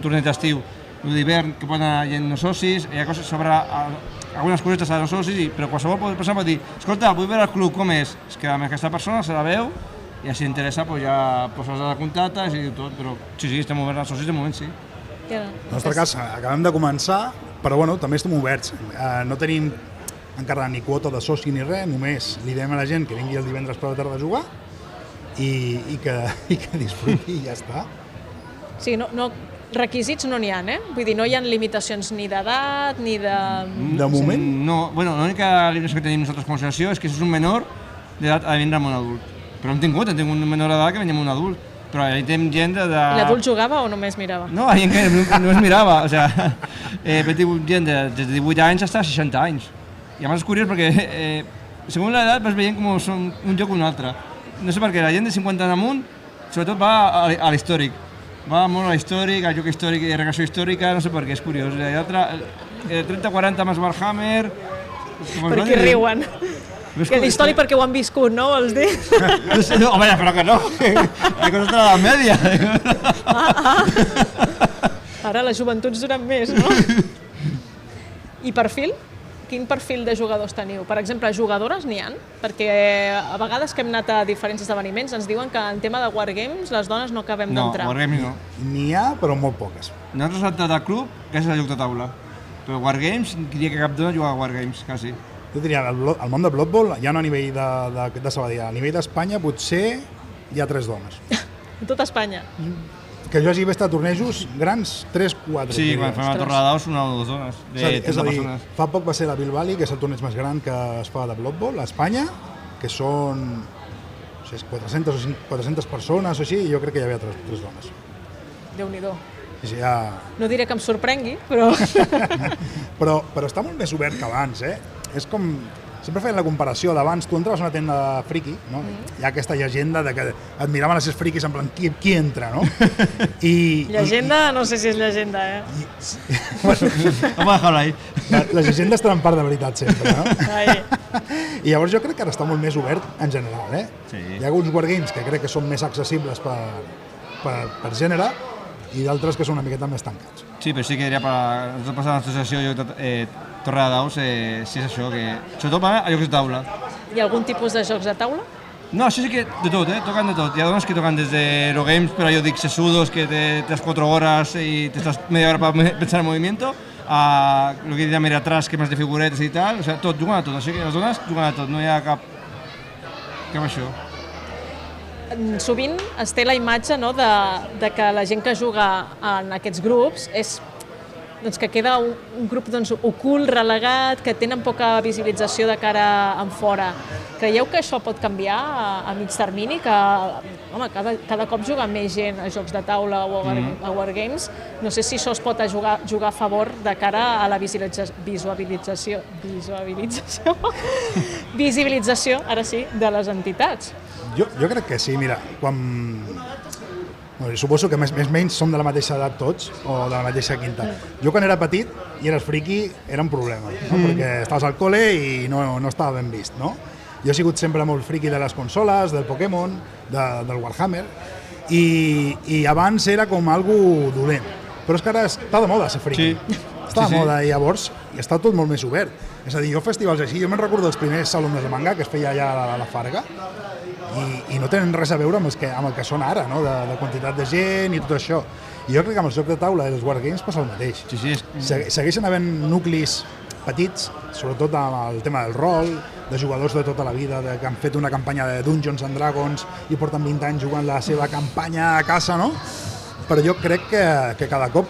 torneig d'estiu, un d'hivern, que poden anar gent no socis, hi ha coses sobre algunes cosetes a no socis, però qualsevol persona pot dir, escolta, vull veure el club, com és? És que aquesta persona se la veu, i si interessa ja posa les contactes i tot, però sí, estem oberts als socis de moment, sí. En el nostre cas, acabem de començar, però bueno, també estem oberts. No tenim encara ni quota de soci ni res, només li diem a la gent que vingui el divendres per la tarda a jugar i que disfruti i ja està. Sí, requisits no n'hi ha, eh? Vull dir, no hi ha limitacions ni d'edat, ni de... De moment? No, bueno, l'única limitació que tenim nosaltres com a associació és que si és un menor d'edat ha de vindre amb un adult. Però hem tingut un menor d'edat que venia amb un adult. Però ahí tenim gent de... L'adult jugava o només mirava? No, hi ha gent que només mirava. O sigui, hem tingut gent de 18 anys fins a 60 anys. I a més és curiós perquè, segons l'edat, vas veient com són un joc o un altre. No sé per què, la gent de 50 anys amunt, sobretot va a l'històric. Va molt a l'històric, al joc històric i recreació històrica, no sé per què, és curiós. Hi ha 30-40 més Warhammer... Per què riuen? Que l'històric perquè ho han viscut, no, vols dir? No, home, però que no. Hay coses de la media. Ara les joventuts duren més, no? I perfil? Quin perfil de jugadors teniu? Per exemple, jugadores n'hi ha? Perquè a vegades que hem anat a diferents esdeveniments ens diuen que en tema de wargames les dones no acabem d'entrar. No, wargames no. N'hi ha, però molt poques. Nosaltres hem entrat al club gràcies al joc de taula. Però wargames, diria que cap dona juga a wargames, quasi. Jo diria, al món de Blood Bowl, ja no a nivell de Sabadell, a nivell d'Espanya potser hi ha 3 dones. A tot Espanya? Que jo hagi vist a tornejos grans, 3-4. Sí, quan fem a Torre de Daus, 1 o 2 dones, de 30 persones. Fa poc va ser la Bill Valley, que és el torneig més gran que es fa de Blood Bowl a Espanya, que són 400 o 400 persones o així, i jo crec que hi havia 3 dones. Déu-n'hi-do. Sí, ja... No diré que em sorprengui, però... però està molt més obert que abans, eh? És com... Sempre feien la comparació d'abans, tu entraves a una tenda friki, no? Hi ha aquesta llegenda de que et miraven a ser friquis en plan, qui entra, no? Llegenda? No sé si és llegenda, eh? Vamos a dejar-ho ahí. Les llegendes tenen part de veritat sempre, no? Ai. I llavors jo crec que ara està molt més obert en general, eh? Sí. Hi ha alguns wargames que crec que són més accessibles per gènere i d'altres que són una miqueta més tancats. Sí, però sí que diria, per passar a l'associació Torre de Daus, sí és això, que sobretot va a jocs de taula. Hi ha algun tipus de jocs de taula? No, això sí que de tot, tocan de tot. Hi ha dones que tocan des de Eurogames, però jo dic sesudos, que tens 4 horas y te estás media hora para pensar en movimiento, a lo que diria mirar atrás, que més de figuretes i tal, o sigui, tot, juguen a tot, així que les dones juguen a tot, no hi ha cap això. Sovint es té la imatge, no, de que la gent que juga en aquests grups és doncs, que queda un grup doncs, ocult, relegat, que tenen poca visibilització de cara en fora. Creieu que això pot canviar a mig termini? Que home, cada cop juga més gent a jocs de taula o a Wargames. No sé si això es pot jugar a favor de cara a la visibilització, ara sí, de les entitats. Jo crec que sí, mira, suposo que més menys som de la mateixa edat tots, o de la mateixa quinta. Jo quan era petit i eres friqui era un problema, no? Perquè estaves al col·le i no estava ben vist, no? Jo he sigut sempre molt friqui de les consoles, del Pokémon, del Warhammer, i abans era com algo dolent. Però és que ara està de moda ser friqui. Està de moda i llavors està tot molt més obert. És a dir, jo festivals així, jo me'n recordo dels primers salons de manga que es feia allà a la Farga, i no tenen res a veure amb el que són ara, no? De quantitat de gent i tot això. I jo crec que amb els jocs de taula i els Wargames passa el mateix. Segueixen havent nuclis petits, sobretot amb el tema del rol, de jugadors de tota la vida, que han fet una campanya de Dungeons and Dragons i porten 20 anys jugant la seva campanya a casa, no? Però jo crec que cada cop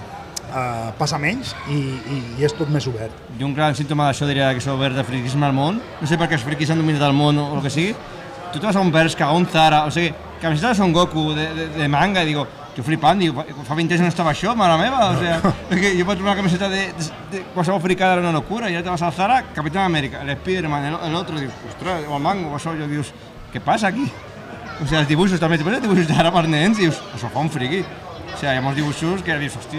passa menys i és tot més obert. I un gran símptoma d'això diria que és obert de friquisme al món. No sé per què els friquis han dominat el món o el que sigui. Tu te vas a un Bershka, a un Zara, o sigui, camiseta de Son Goku, de manga, i digo, jo flipant, digo, fa 20 anys no estava això, mare meva, o sigui, perquè jo pots trobar una camiseta de qualsevol fricada era una locura, i ara te vas al Zara, Capitán América, el Spiderman, el otro, dius, ostres, o el mango, això, jo dius, què passa aquí? O sigui, els dibuixos també, els dibuixos d'ara per nens, dius, això fa un friqui. O sigui, hi ha molts dibuixos que dius, hosti,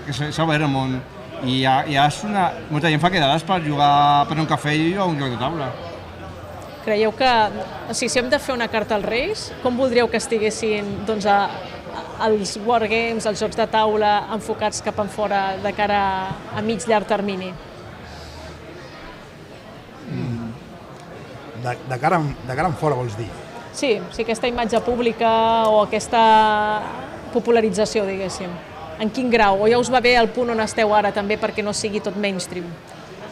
que s'ha obert el món. I ja és molta gent fa quedades per jugar per un cafè i a un joc de taula. Creieu que, si hem de fer una carta als Reis, com voldríeu que estiguessin doncs, els wargames, els jocs de taula, enfocats cap enfora de cara a mig-llarg termini? De cara enfora, vols dir? Sí, aquesta imatge pública o aquesta popularització, diguéssim. En quin grau? O ja us va bé el punt on esteu ara també perquè no sigui tot mainstream?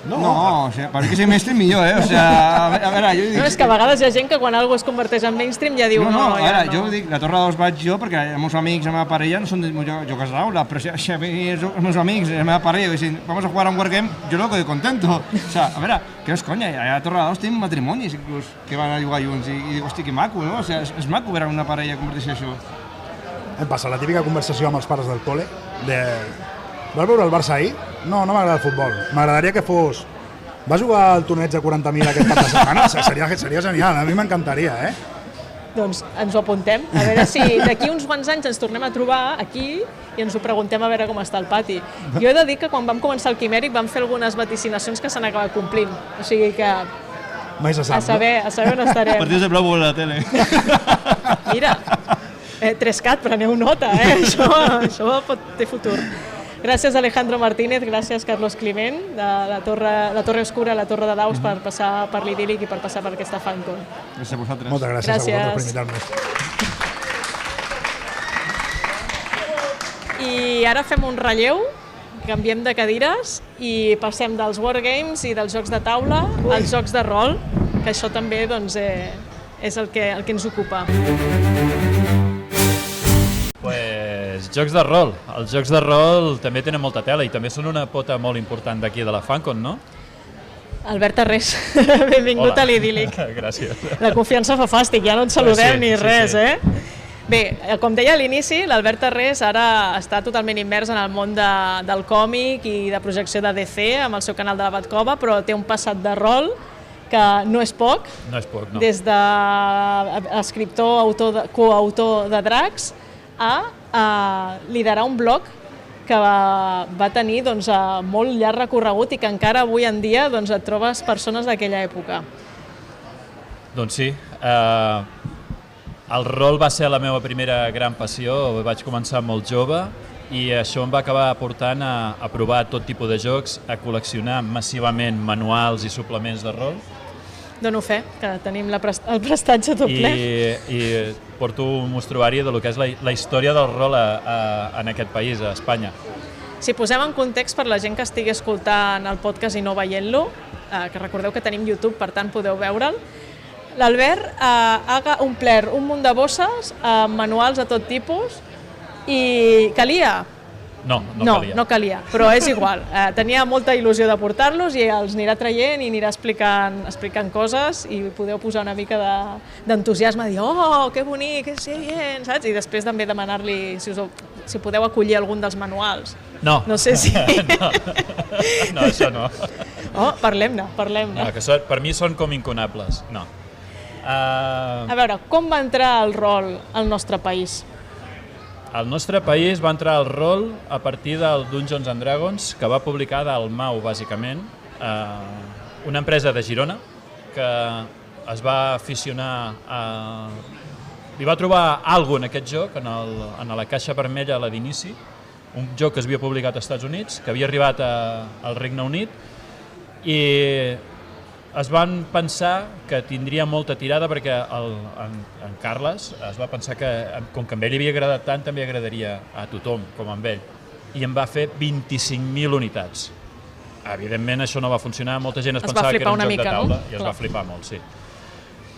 No, o sigui, per que sigui mainstream millor, o sigui, a veure, jo dic... No, és que a vegades hi ha gent que quan algo es converteix en mainstream ja diu... No, a veure, jo dic, la Torre de 2 vaig jo perquè els meus amics i la meva parella no són de jocs d'aula, però si a mi els meus amics i la meva parella dicen, vamos a jugar a un wargame, jo loco de contento. O sigui, a veure, què és conya, a la Torre de 2 tenim matrimonis inclús que van a jugar junts i dic, hosti, que maco, no? O sigui, és maco veure una parella convertir-se això. Em passa la típica conversació amb els pares del col·le de... Vas veure el Barça ahir? No m'agrada el futbol. M'agradaria que fos... Va jugar al torneig de 40.000 aquest cap de setmana? Seria genial, a mi m'encantaria, eh? Doncs ens ho apuntem, a veure si d'aquí uns quants anys ens tornem a trobar aquí i ens ho preguntem a veure com està el pati. Jo he de dir que quan vam començar el Quimèric vam fer algunes vaticinacions que s'han acabat complint, o sigui que... Mai se sap, a saber on estarem. Partits de blau a la tele. Mira, 3CAT, preneu nota, això té futur. Gràcies Alejandro Martínez, gràcies Carlos Climent, de la Torre Oscura, la Torre de Daus, per passar per l'Idíl·lic i per passar per aquesta FanCon. Gràcies a vosaltres. Moltes gràcies a vosaltres per invitar-nos. I ara fem un relleu, canviem de cadires i passem dels wargames i dels jocs de taula als jocs de rol, que això també doncs, és el que ens ocupa. Jocs de rol. Els jocs de rol també tenen molta tela i també són una pota molt important d'aquí de la FanCon, no? Albert Tarrés, benvingut a l'Idíl·lic. Gràcies. La confiança fa fàstic, ja no et saludem ni res, eh? Bé, com deia a l'inici, l'Albert Tarrés ara està totalment immers en el món del còmic i de projecció de DC amb el seu canal de la Batcova, però té un passat de rol que no és poc. No és poc, no. Des d'escriptor, coautor de Dracs, a liderar un blog que va tenir doncs, molt llarg recorregut i que encara avui en dia doncs, et trobes persones d'aquella època. Doncs sí, el rol va ser la meva primera gran passió, vaig començar molt jove i això em va acabar portant a provar tot tipus de jocs, a col·leccionar massivament manuals i suplements de rol. Dono fe, que tenim el prestatge tot ple. I porto un mostruari del que és la història del rol en aquest país, a Espanya. Si posem en context per la gent que estigui escoltant el podcast i no veient-lo, que recordeu que tenim YouTube, per tant podeu veure'l, l'Albert ha omplert un munt de bosses amb manuals de tot tipus i calia No calia. No calia, però és igual. Tenia molta il·lusió de portar-los i els anirà traient i anirà explicant coses i podeu posar una mica d'entusiasme, dir, oh, que bonic, que seient, saps? I després també demanar-li si podeu acollir algun dels manuals. No. No sé si... No, això no. Oh, parlem-ne. No, que per mi són com incunables, no. A veure, com va entrar el rol al nostre país? Al nostre país va entrar el rol a partir del Dungeons and Dragons, que va publicar del MAU, bàsicament, una empresa de Girona que es va aficionar a... Li va trobar alguna en aquest joc, en la caixa vermella a l'inici, un joc que es havia publicat als Estats Units, que havia arribat al Regne Unit, i es van pensar que tindria molta tirada perquè en Carles es va pensar que, com que a ell li havia agradat tant, també agradaria a tothom, com a ell. I en va fer 25.000 unitats. Evidentment això no va funcionar, molta gent es pensava que era un joc de taula i es va flipar molt, sí.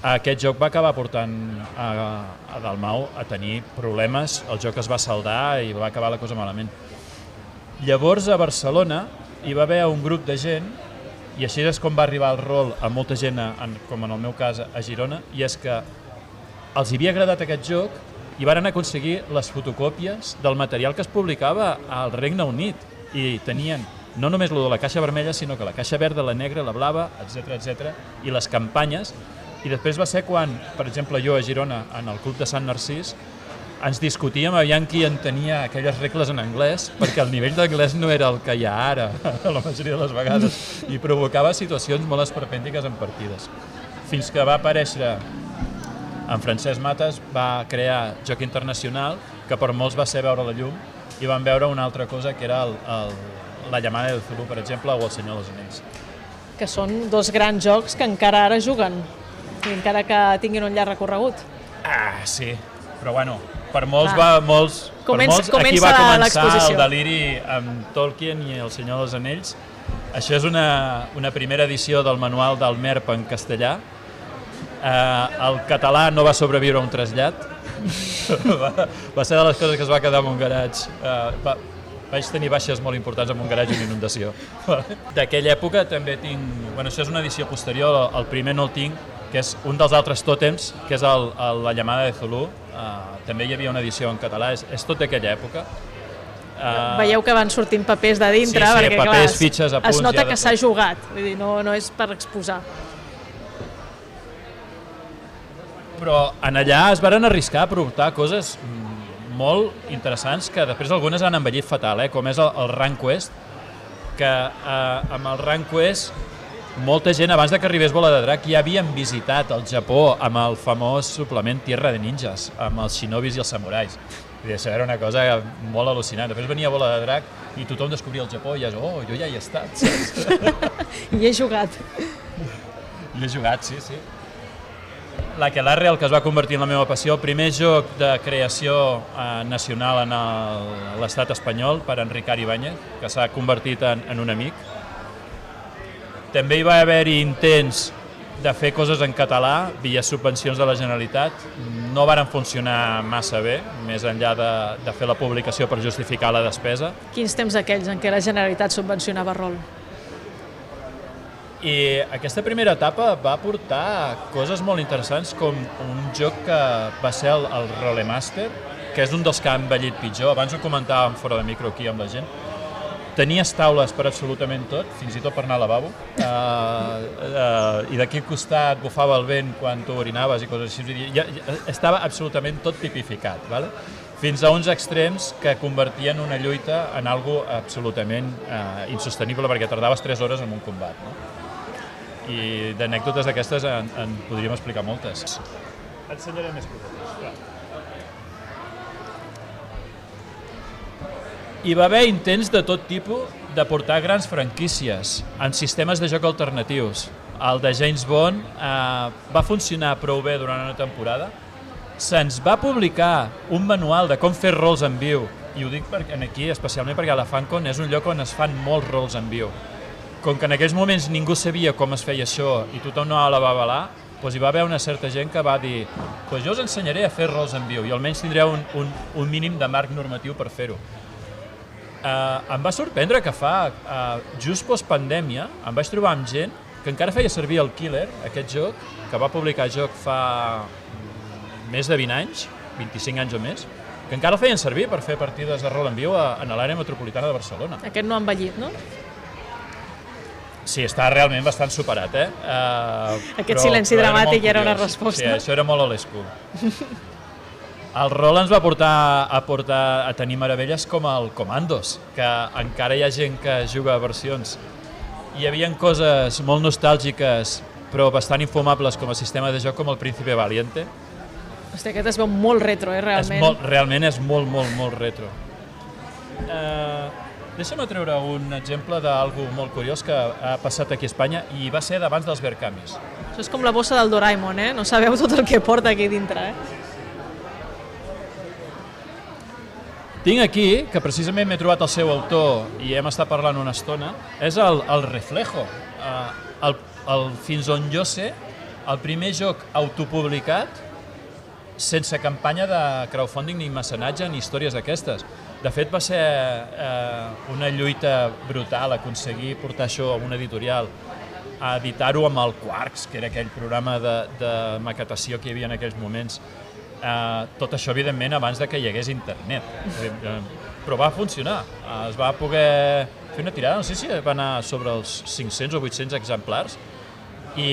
Aquest joc va acabar portant a Dalmau a tenir problemes, el joc es va saldar i va acabar la cosa malament. Llavors a Barcelona hi va haver un grup de gent, i així és com va arribar el rol a molta gent, com en el meu cas a Girona, i és que els havia agradat aquest joc i varen aconseguir les fotocòpies del material que es publicava al Regne Unit i tenien no només el de la caixa vermella, sinó que la caixa verda, la negra, la blava, etc i les campanyes. I després va ser quan, per exemple, jo a Girona, en el Club de Sant Narcís, ens discutíem aviam qui entenia aquelles regles en anglès, perquè el nivell d'anglès no era el que hi ha ara, la majoria de les vegades, i provocava situacions molt esperpèntiques en partides. Fins que va aparèixer en Francesc Mates, va crear Joc Internacional, que per molts va ser veure la llum, i van veure una altra cosa, que era la Llamada de Cthulhu, per exemple, o el Senyor dels Anells. Que són dos grans jocs que encara ara juguen, encara que tinguin un llarg recorregut. Sí, però bueno, per molts aquí va començar el deliri amb Tolkien i el Senyor dels Anells. Això és una primera edició del manual del MERP en castellà. El català no va sobreviure a un trasllat. Va ser de les coses que es va quedar en un garatge. Vaig tenir baixes molt importants en un garatge i una inundació. D'aquella època també tinc... Bueno, això és una edició posterior, el primer no el tinc, que és un dels altres tòtems, que és la Llamada de Cthulhu. També hi havia una edició en català, és tot d'aquella època. Veieu que van sortint papers de dintre, perquè papers, fitxes, apunts, es nota que s'ha jugat, vull dir, no és per exposar. Però en allà es varen arriscar a portar coses molt interessants, que després algunes han envellit fatal, com és el Run Quest, que amb el Run Quest molta gent, abans que arribés Bola de Drac, ja havien visitat el Japó amb el famós suplement Tierra de Ninjas, amb els shinobis i els samurais. Això era una cosa molt al·lucinant. Després venia Bola de Drac i tothom descobria el Japó i ja és, jo ja hi he estat, saps? I he jugat. I he jugat, sí. L'Aquelarre, el que es va convertir en la meva passió, el primer joc de creació nacional en l'estat espanyol per Enricard Ibáñez, que s'ha convertit en un amic. També hi va haver-hi intents de fer coses en català via subvencions de la Generalitat. No varen funcionar massa bé, més enllà de fer la publicació per justificar la despesa. Quins temps aquells en què la Generalitat subvencionava rol? I aquesta primera etapa va portar coses molt interessants, com un joc que va ser el Rolemaster, que és un dels que ha envellit pitjor. Abans ho comentàvem fora de micro aquí amb la gent. Tenies taules per absolutament tot, fins i tot per anar al lavabo, i d'aquí al costat bufava el vent quan tu orinaves i coses així. Estava absolutament tot tipificat, fins a uns extrems que convertien una lluita en algo absolutament insostenible, perquè tardaves 3 hores en un combat. I d'anècdotes d'aquestes en podríem explicar moltes. Ensenyaré més coses. Hi va haver intents de tot tipus de portar grans franquícies en sistemes de joc alternatius. El de James Bond va funcionar prou bé durant una temporada. Se'ns va publicar un manual de com fer rols en viu, i ho dic aquí especialment perquè a la FanCon és un lloc on es fan molts rols en viu. Com que en aquells moments ningú sabia com es feia això i tothom no la va avalar, hi va haver una certa gent que va dir jo us ensenyaré a fer rols en viu i almenys tindreu un mínim de marc normatiu per fer-ho. em va sorprendre que just post-pandèmia, em vaig trobar amb gent que encara feia servir el Killer, aquest joc, que va publicar joc fa més de 20 anys, 25 anys o més, que encara el feien servir per fer partides de rol en viu a l'àrea metropolitana de Barcelona. Aquest no ha envellit, no? Sí, està realment bastant superat, Aquest silenci dramàtic era una resposta. Sí, això era molt old school. El rol ens va portar a tenir meravelles com el Commandos, que encara hi ha gent que juga a versions. Hi havia coses molt nostàlgiques, però bastant infumables com a sistema de joc com el Príncipe Valiente. Hòstia, aquest es veu molt retro, realment. Realment és molt retro. Deixa'm treure un exemple d'algú molt curiós que ha passat aquí a Espanya i va ser d'abans dels Berkamis. Això és com la bossa del Doraemon, No sabeu tot el que porta aquí dintre, Tinc aquí, que precisament m'he trobat el seu autor i hem estat parlant una estona, és el Reflejo. Fins on jo sé, el primer joc autopublicat sense campanya de crowdfunding ni mecenatge ni històries d'aquestes. De fet, va ser una lluita brutal aconseguir portar això a una editorial, a editar-ho amb el Quarks, que era aquell programa de maquetació que hi havia en aquells moments. Tot això, evidentment, abans de que hi hagués internet. Però va funcionar. Es va poder fer una tirada, no sé si va anar sobre els 500 o 800 exemplars, i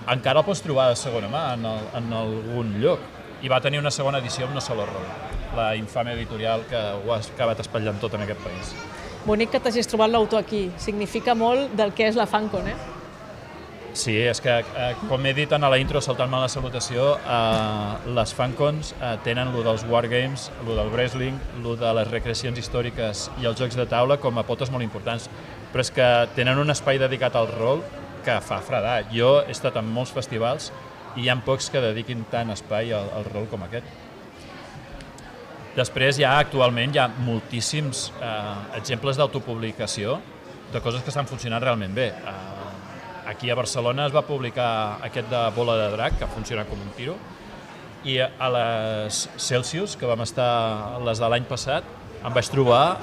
encara el pots trobar de segona mà en algun lloc. I va tenir una segona edició amb No Solo Roll, la infame editorial que ho ha acabat espatllant tot en aquest país. Bonic que t'hagis trobat l'autor aquí. Significa molt del que és la FanCon, Sí, és que, com he dit en la intro, saltant-me la salutació, les FanCons tenen lo dels Wargames, lo del wrestling, lo de les recreacions històriques i els jocs de taula com a potes molt importants, però és que tenen un espai dedicat al rol que fa fredar. Jo he estat en molts festivals i hi ha pocs que dediquin tant espai al rol com aquest. Després, actualment, hi ha moltíssims exemples d'autopublicació de coses que estan funcionant realment bé. Aquí a Barcelona es va publicar aquest de Bola de Drac, que funciona com un tiro, i a les Celsius, que vam estar les de l'any passat, em vaig trobar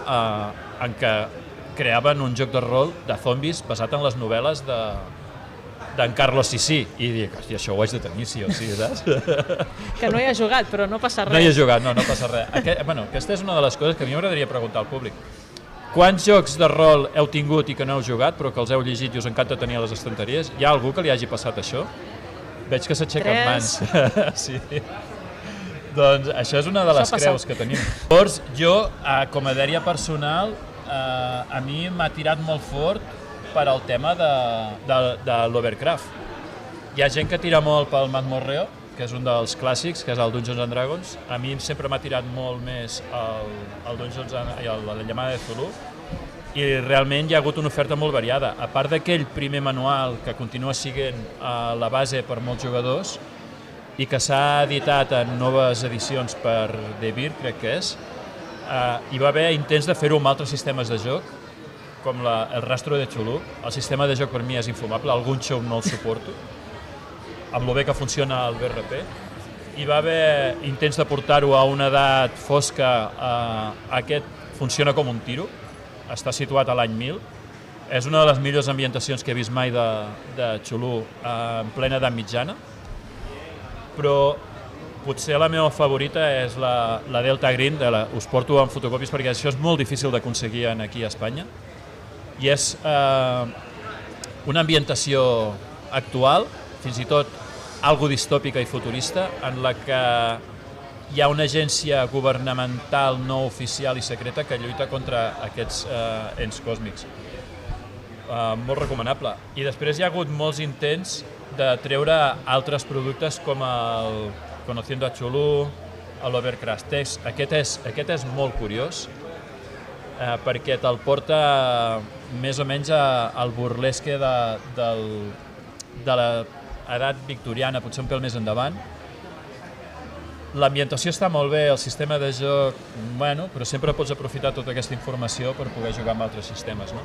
en què creaven un joc de rol de zombis basat en les novel·les d'en Carlos Sissi, i dic, hòstia, això ho haig de tenir, sí o sí, saps? Que no hi ha jugat, però no passa res. No hi ha jugat, no passa res. Aquesta és una de les coses que a mi m'agradaria preguntar al públic. Quants jocs de rol heu tingut i que no heu jugat, però que els heu llegit i us encanta tenir a les estanteries? Hi ha algú que li hagi passat això? Veig que s'aixequen mans. Sí. Doncs això és una de les creus que tenim. Llavors, jo, com a dèria personal, a mi m'ha tirat molt fort per al tema de l'Overcraft. Hi ha gent que tira molt pel Mazmorreo, que és un dels clàssics, que és el Dungeons and Dragons. A mi sempre m'ha tirat molt més el Dungeons i la llamada de Cthulhu, i realment hi ha hagut una oferta molt variada. A part d'aquell primer manual que continua sent la base per molts jugadors i que s'ha editat en noves edicions per De Beer, crec que és, hi va haver intents de fer-ho amb altres sistemes de joc, com el Rastro de Cthulhu. El sistema de joc per mi és infumable, algun show no el suporto, amb lo bé que funciona el BRP. Hi va haver intents de portar-ho a una edat fosca. Aquest funciona com un tiro, està situat a l'any 1000. És una de les millors ambientacions que he vist mai de Cthulhu en plena edat mitjana, però potser la meva favorita és la Delta Green, us porto en fotocopis perquè això és molt difícil d'aconseguir aquí a Espanya, i és una ambientació actual, fins i tot algo distòpica i futurista, en la que hi ha una agència governamental no oficial i secreta que lluita contra aquests ens còsmics. Molt recomanable. I després hi ha hagut molts intents de treure altres productes com el Conociendo a Cthulhu, l'Overcraft. Aquest és molt curiós, perquè te'l porta més o menys al burlesque de l'edat victoriana, potser un pèl més endavant. L'ambientació està molt bé, el sistema de joc, bueno, però sempre pots aprofitar tota aquesta informació per poder jugar amb altres sistemes, no?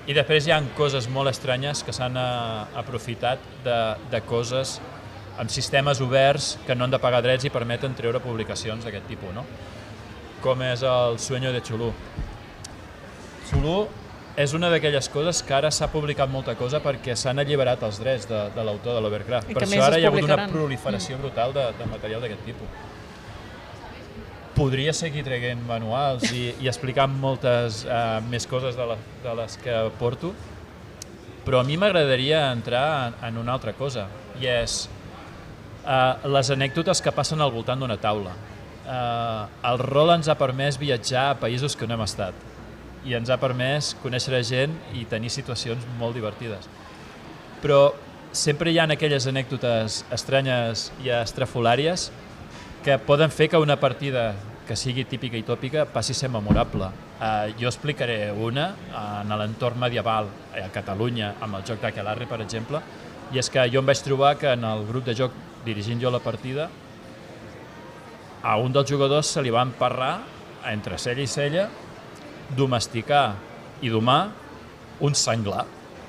I després hi ha coses molt estranyes que s'han aprofitat de coses amb sistemes oberts que no han de pagar drets i permeten treure publicacions d'aquest tipus, no? Com és el Sueño de Cthulhu. Cthulhu és una d'aquelles coses que ara s'ha publicat molta cosa perquè s'han alliberat els drets de l'autor de Lovecraft. Per això ara hi ha hagut una proliferació brutal de material d'aquest tipus. Podria seguir traient manuals i explicant moltes més coses de les que porto, però a mi m'agradaria entrar en una altra cosa, i és les anècdotes que passen al voltant d'una taula. El rol ens ha permès viatjar a països que no hem estat i ens ha permès conèixer gent i tenir situacions molt divertides. Però sempre hi ha aquelles anècdotes estranyes i estrafolàries que poden fer que una partida que sigui típica i tòpica passi a ser memorable. Jo explicaré una en l'entorn medieval a Catalunya, amb el joc d'Aquelarre, per exemple, i és que jo em vaig trobar que en el grup de joc, dirigint jo la partida, a un dels jugadors se li va emparrar, entre cella i cella, domesticar i domar un senglar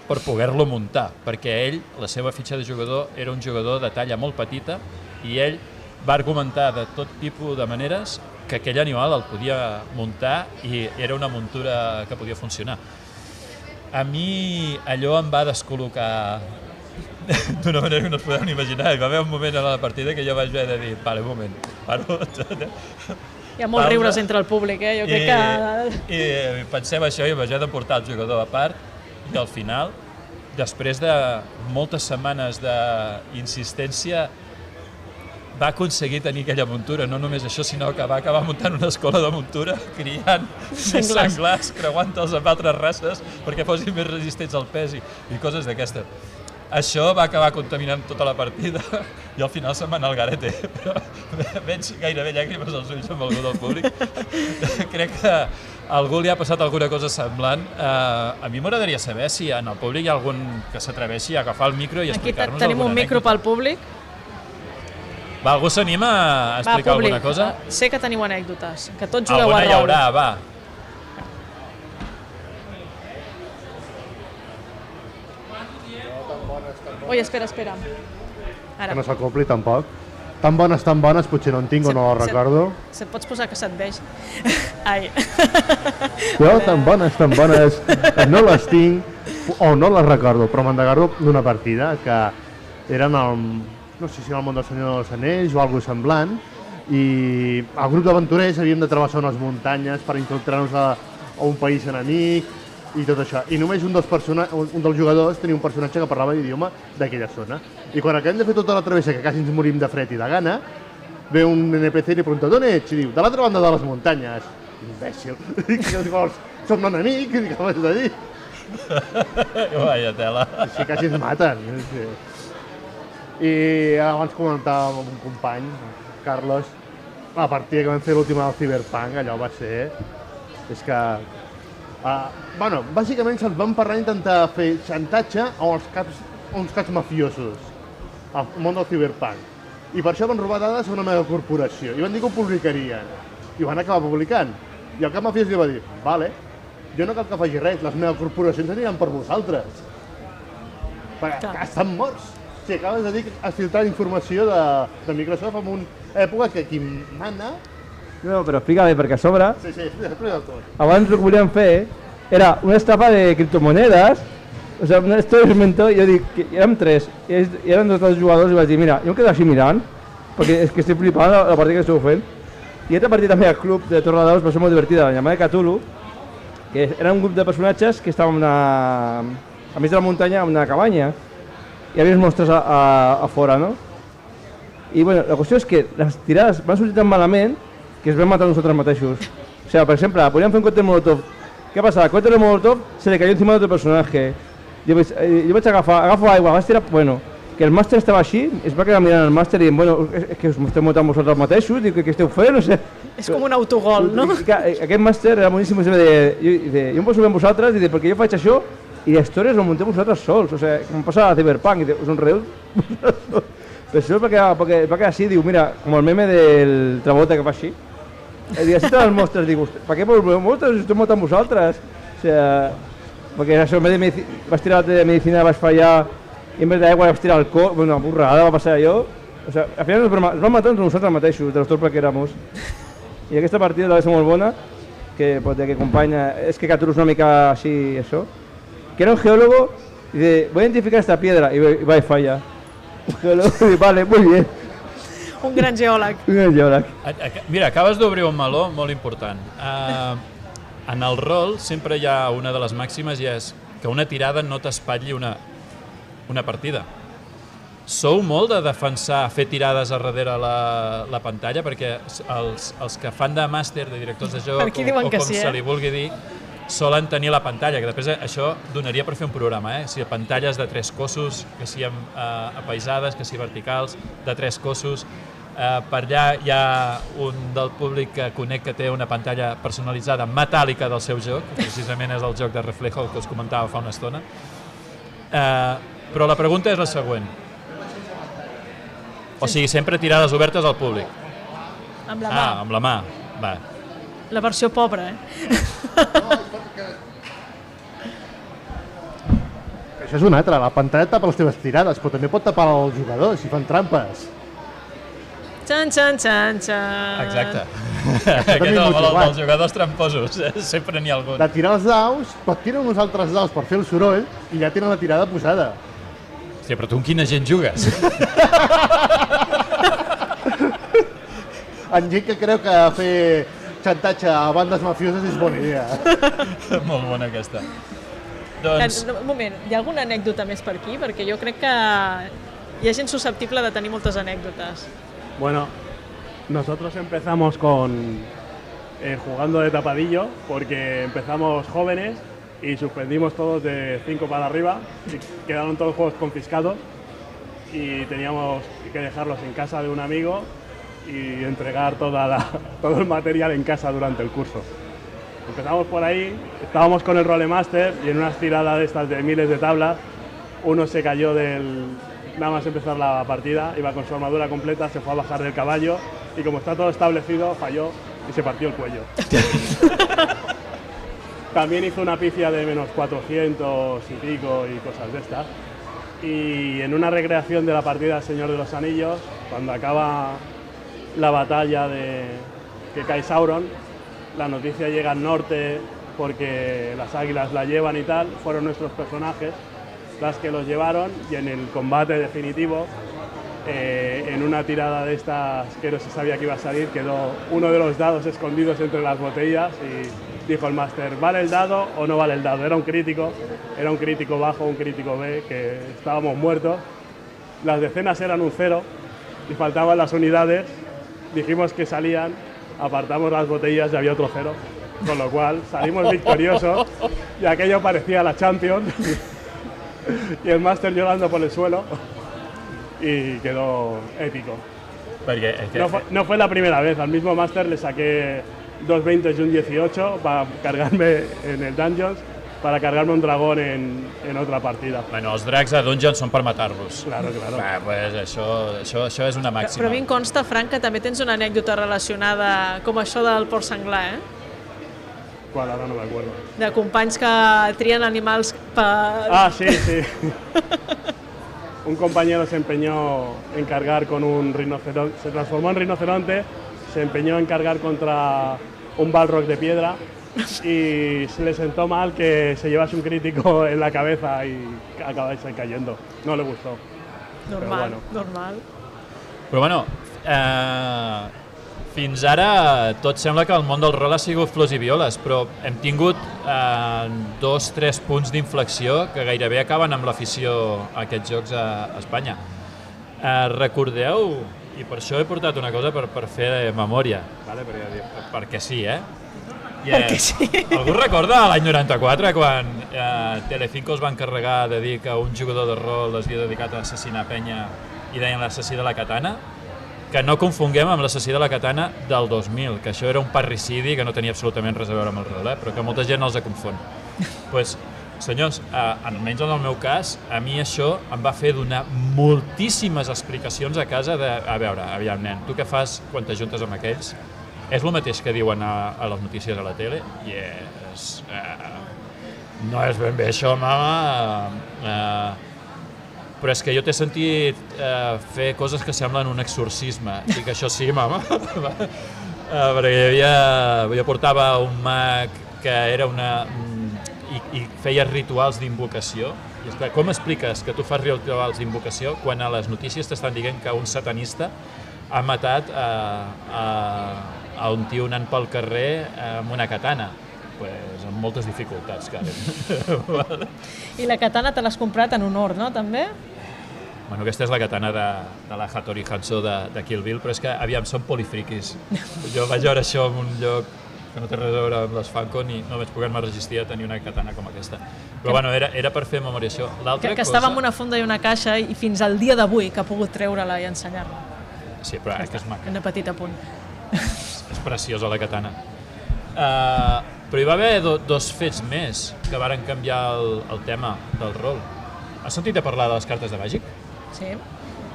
per poder-lo muntar, perquè ell, la seva fitxa de jugador, era un jugador de talla molt petita i ell va argumentar de tot tipus de maneres que aquell animal el podia muntar i era una muntura que podia funcionar. A mi allò em va descol·locar d'una manera que no es podem imaginar. Hi va haver un moment a la partida que jo vaig haver de dir, vale, un moment, paro. Hi ha molts riures entre el públic, jo crec que... I pensem això i vaig haver de portar el jugador a part i al final, després de moltes setmanes d'insistència, va aconseguir tenir aquella muntura, no només això, sinó que va acabar muntant una escola de muntura, criant més senglars, creuant-los amb altres races perquè fossin més resistents al pes i coses d'aquestes. Això va acabar contaminant tota la partida i al final se'n va anar al garete, però veig gairebé llàgrimes als ulls amb algú del públic. Crec que a algú li ha passat alguna cosa semblant. A mi m'agradaria saber si en el públic hi ha algun que s'atreveixi a agafar el micro i explicar-nos alguna anècdota. Aquí tenim un micro pel públic. Va, algú s'anima a explicar alguna cosa? Sé que teniu anècdotes, que tots jugueu a rol. Alguna hi haurà, va. Ui, espera. Que no s'acopli tampoc. Tan bones, potser no en tinc o no les recordo. Se't pots posar que se't vegi. Ai. Jo tan bones, no les tinc o no les recordo, però me'n recordo d'una partida que eren no sé si era el món del Senyor dels Anells o alguna cosa semblant, i el grup d'aventurers havíem de travessar unes muntanyes per infiltrar-nos a un país enemic i tot això. I només un dels jugadors tenia un personatge que parlava l'idioma d'aquella zona. I quan acabem de fer tota la travessa, que quasi ens morim de fred i de gana, ve un NPC i li pregunta, d'on ets? I diu, de l'altra banda de les muntanyes. Imbècil. Som l'enemic, què vas de dir? Vaya tela. Així quasi ens maten. I abans comentàvem amb un company, Carlos, la partida que vam fer l'última del Cyberpunk, allò va ser... És que... bàsicament se'ns van parlar d'intentar fer xantatge a uns caps mafiosos al món del Cyberpunk. I per això van robar dades a una megacorporació i van dir que ho publicarien. I ho van acabar publicant. I el cap mafiós li va dir, vale, jo no cal que faci res, les megacorporacions aniran per vosaltres. Perquè estan morts. Si acabes de dir que has filtrat informació de Microsoft en una època que qui mana... No, però explica bé, perquè a sobre... Sí, explica tot. Abans el que volíem fer era una estafa de criptomonedes, o sigui, una experimento, jo dic, que érem tres, i eren dos dels jugadors i vaig dir, mira, jo em quedo així mirant, perquè és que estic flipant la partida que esteu fent. I aquesta partida també al club de Torredaus va ser molt divertida, la llamada de Cthulhu, que era un grup de personatges que estàvem a mig de la muntanya en una cabanya, i hi havia uns monstres a fora, no? I bueno, la qüestió és que les tirades van sortir tan malament que es vam matar nosaltres mateixos. O sigui, per exemple, podíem fer un còctel molotov. Què passa? El còctel molotov se le cayó encima d'altre personatge. Jo vaig agafo aigua, vaig tirar... Bueno, que el màster estava així, es va quedar mirant el màster i dient, bueno, és que us esteu matant vosaltres mateixos, dic, què esteu fent? No sé. És com un autogol, no? Aquest màster era boníssim, jo em poso bé amb vosaltres, perquè jo faig això i les històries ho muntem vosaltres sols, o sigui, com passa a Cyberpunk, i us enredeu vosaltres. Però això va quedar així, diu, mira, com el meme del Travolta que fa així. I dic, així estan els monstres, dic, per què voleu monstres? Esteu matant vosaltres. O sigui, perquè això, vaig tirar de medicina, vaig fallar, i en vez d'aigua vaig tirar alcohol, una burrada va passar allò. O sigui, al final ens vam matar entre nosaltres mateixos, de los torpes que éramos. I aquesta partida va ser molt bona. que pues, de que acompaña, es que Cthulhu es una mica así, eso, que era un geólogo, y dice, voy a identificar esta piedra, y va y falla. Un geólogo, y vale, muy bien. Un gran geòleg. Un gran geòleg. Mira, acabes d'obrir un meló molt important. En el rol sempre hi ha una de les màximes i és que una tirada no t'espatlli una partida. Sou molt de defensar, fer tirades a darrere la pantalla, perquè els que fan de màster, de directors de joc, o com se li vulgui dir, solen tenir la pantalla, que després això donaria per fer un programa, o sigui, pantalles de 3 cossos, que siguin apaisades, que siguin verticals, de 3 cossos. Per allà hi ha un del públic que conec que té una pantalla personalitzada metàl·lica del seu joc, que precisament és el joc de Reflejo que us comentava fa una estona. Però la pregunta és la següent. O sigui, sempre tirades obertes al públic. Amb la mà. Amb la mà. Va. La versió pobra, Això és una altra, la pantalla tapa les teves tirades, però també pot tapar els jugadors si fan trampes. Xan, xan, xan, xan. Exacte. Aquest dels jugadors tramposos, sempre n'hi ha algun. De tirar els daus, pot tirar uns altres daus per fer el soroll i ja tenen la tirada posada. Hòstia, però tu amb quina gent jugues? En gent que creu que fer xantatge a bandes mafioses és bona idea. Molt bona aquesta. Doncs... Un moment, hi ha alguna anècdota més per aquí? Perquè jo crec que hi ha gent susceptible de tenir moltes anècdotes. Bueno, nosotros empezamos jugando de tapadillo porque empezamos jóvenes y suspendimos todos de 5 para arriba y quedaron todos los juegos confiscados y teníamos que dejarlos en casa de un amigo y entregar todo el material en casa durante el curso. Empezamos por ahí, estábamos con el Rolemaster y en unas tiradas de estas de miles de tablas uno se cayó nada más empezar la partida, iba con su armadura completa, se fue a bajar del caballo y como está todo establecido, falló y se partió el cuello. También hizo una pifia de menos 400 y pico y cosas de estas. Y en una recreación de la partida del Señor de los Anillos, cuando acaba la batalla que cae Sauron, la noticia llega al norte porque las águilas la llevan y tal, fueron nuestros personajes las que los llevaron y en el combate definitivo, en una tirada de estas que no se sabía que iba a salir, quedó uno de los dados escondidos entre las botellas y dijo el máster, ¿vale el dado o no vale el dado? Era un crítico bajo, un crítico B, que estábamos muertos, las decenas eran un 0 y faltaban las unidades, dijimos que salían, apartamos las botellas y había otro 0, con lo cual salimos victoriosos y aquello parecía la Champions. Y el máster llorando por el suelo y quedó épico. No fue la primera vez, al mismo máster le saqué 2 20 y un 18 para cargarme en el Dungeons, para cargarme un dragón en otra partida. Bueno, els dracs a Dungeons són per matar-los. Claro. Pues això és una màxima. Però a mi em consta, Frank, que també tens una anècdota relacionada com això del porc senglar, ¿Cuál? Ahora no me acuerdo. De companys que trien animals per... Sí. Un compañero se empeñó en cargar con un rinoceronte, se transformó en rinoceronte, se empeñó en cargar contra un balrog de piedra y se le sentó mal que se llevase un crítico en la cabeza y acabase cayendo. No le gustó. Normal. Però bueno, fins ara tot sembla que el món del rol ha sigut flors i violes, però hem tingut 2 o 3 punts d'inflexió que gairebé acaben amb l'afició a aquests jocs a Espanya. Recordeu, i per això he portat una cosa per fer memòria, perquè sí, Perquè sí. Algú recorda l'any 94 quan Telecinco es va encarregar de dir que un jugador de rol es havia dedicat a assassinar penya i deien l'assassí de la katana? Que no confonguem amb l'assassí de la katana del 2000, que això era un parricidi que no tenia absolutament res a veure amb el rol, però que molta gent els confon. Doncs, senyors, almenys en el meu cas, a mi això em va fer donar moltíssimes explicacions a casa de, a veure, aviam nen, tu què fas quan t'ajuntes amb aquells? És el mateix que diuen a les notícies a la tele? No és ben bé això, mama. Però és que jo t'he sentit fer coses que semblen un exorcisme. Dic, això sí, mama. perquè jo portava un mag que era i feia rituals d'invocació. I esclar, com expliques que tu fas rituals d'invocació quan a les notícies t'estan dient que un satanista ha matat a un tio anant pel carrer amb una katana? Pues amb moltes dificultats, Karen. I la katana te l'has comprat en honor, no, també? Bueno, aquesta és la katana de la Hattori Hanzo de Kill Bill, però és que, aviam, són polifriquis. Jo vaig veure això en un lloc que no té res a veure amb les Fancon i no vaig poder-me resistir a tenir una katana com aquesta. Però bueno, era per fer memòria això. Que estava en una funda i una caixa i fins al dia d'avui que ha pogut treure-la i ensenyar-la. Sí, però que és maca. Un petit apunt. És preciosa la katana. Però hi va haver dos fets més que varen canviar el tema del rol. Has sentit a parlar de les cartes de Màgic? Sí.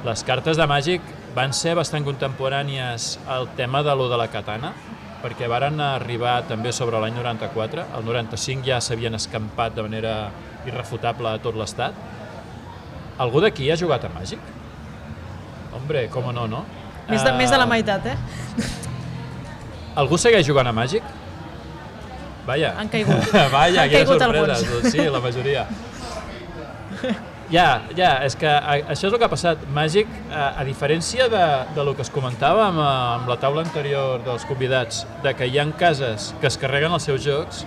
Les cartes de Màgic van ser bastant contemporànies al tema de lo de la katana, perquè varen arribar també sobre l'any 94. El 95 ja s'havien escampat de manera irrefutable a tot l'estat. Algú d'aquí ha jugat a Màgic? Hombre, com no, no? Més de la meitat, Algú segueix jugant a Màgic? Vaja. Han caigut. Vaja, Han caigut alguns. Sí, la majoria. Ja, és que això és el que ha passat. Màgic, a diferència de lo que es comentava amb la taula anterior dels convidats, de que hi ha cases que es carreguen els seus jocs,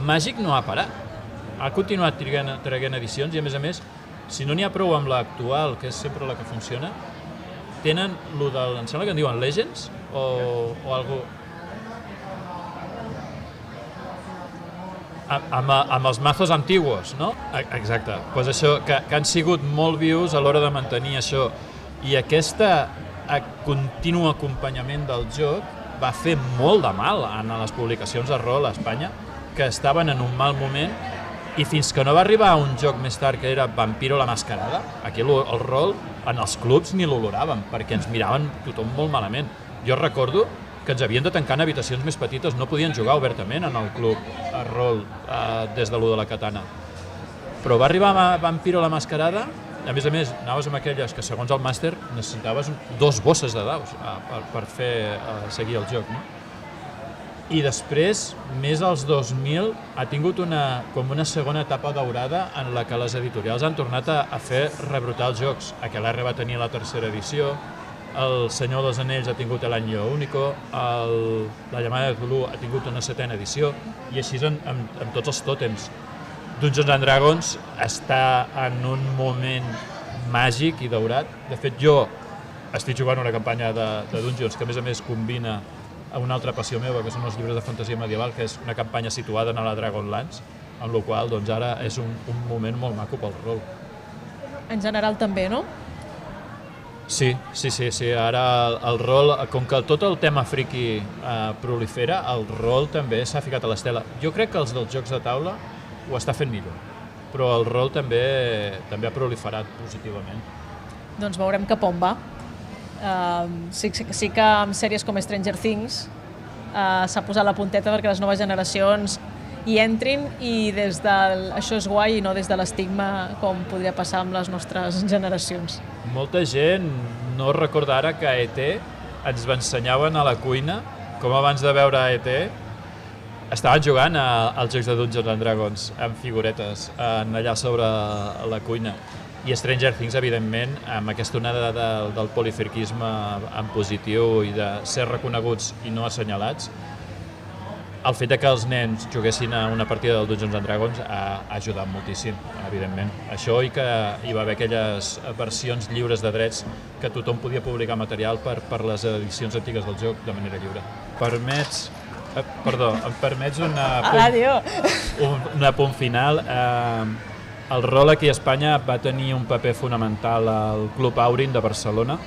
Màgic no ha parat. Ha continuat traient edicions i, a més, si no n'hi ha prou amb l'actual, que és sempre la que funciona, tenen lo del, em sembla que en diuen Legends o algo... Amb els mazos antiguos, no? Exacte. Pues això, que han sigut molt vius a l'hora de mantenir això. I aquest continu acompanyament del joc va fer molt de mal a les publicacions de rol a Espanya, que estaven en un mal moment, i fins que no va arribar un joc més tard que era Vampiro la Mascarada, aquí el rol en els clubs ni l'oloràvem, perquè ens miraven tothom molt malament. Jo recordo que ens havien de tancar en habitacions més petites, no podien jugar obertament en el club a rol des de lo de la katana. Però va arribar Vampiro la Mascarada, a més, anaves amb aquelles que segons el màster necessitaves 2 bosses de daus per seguir el joc, no? I després, més als 2000, ha tingut com una segona etapa daurada en la que les editorials han tornat a fer rebrotar els jocs. Aquelarre va tenir la 3ª edició, el Senyor dels Anells ha tingut l'Año Único, la Llamada de Cthulhu ha tingut una 7ª edició, i així amb tots els tòtems. Dungeons and Dragons està en un moment màgic i daurat. De fet, jo estic jugant una campanya de Dungeons que, a més, combina una altra passió meva, que són els llibres de fantasia medieval, que és una campanya situada en la Dragonlance, amb la qual cosa ara és un moment molt maco pel rol. En general també, no? Sí. Ara el rol, com que tot el tema friki prolifera, el rol també s'ha ficat a l'estela. Jo crec que els dels jocs de taula ho està fent millor, però el rol també ha proliferat positivament. Doncs veurem cap on va. Sí que amb sèries com Stranger Things s'ha posat la punteta perquè les noves generacions hi entrin, i des del això és guai i no des de l'estigma com podria passar amb les nostres generacions. Molta gent no recorda ara que ET ens ensenyaven a la cuina, com abans de veure ET estaven jugant als jocs de Dungeons and Dragons amb figuretes allà sobre la cuina. I Stranger Things, evidentment, amb aquesta onada del polifirquisme en positiu i de ser reconeguts i no assenyalats, el fet que els nens juguessin a una partida del Dungeons and Dragons ha ajudat moltíssim, evidentment. Això, i que hi va haver aquelles versions lliures de drets que tothom podia publicar material per les edicions antigues del joc de manera lliure. Em permets un apunt final. El rol aquí a Espanya va tenir un paper fonamental al Club Aurin de Barcelona,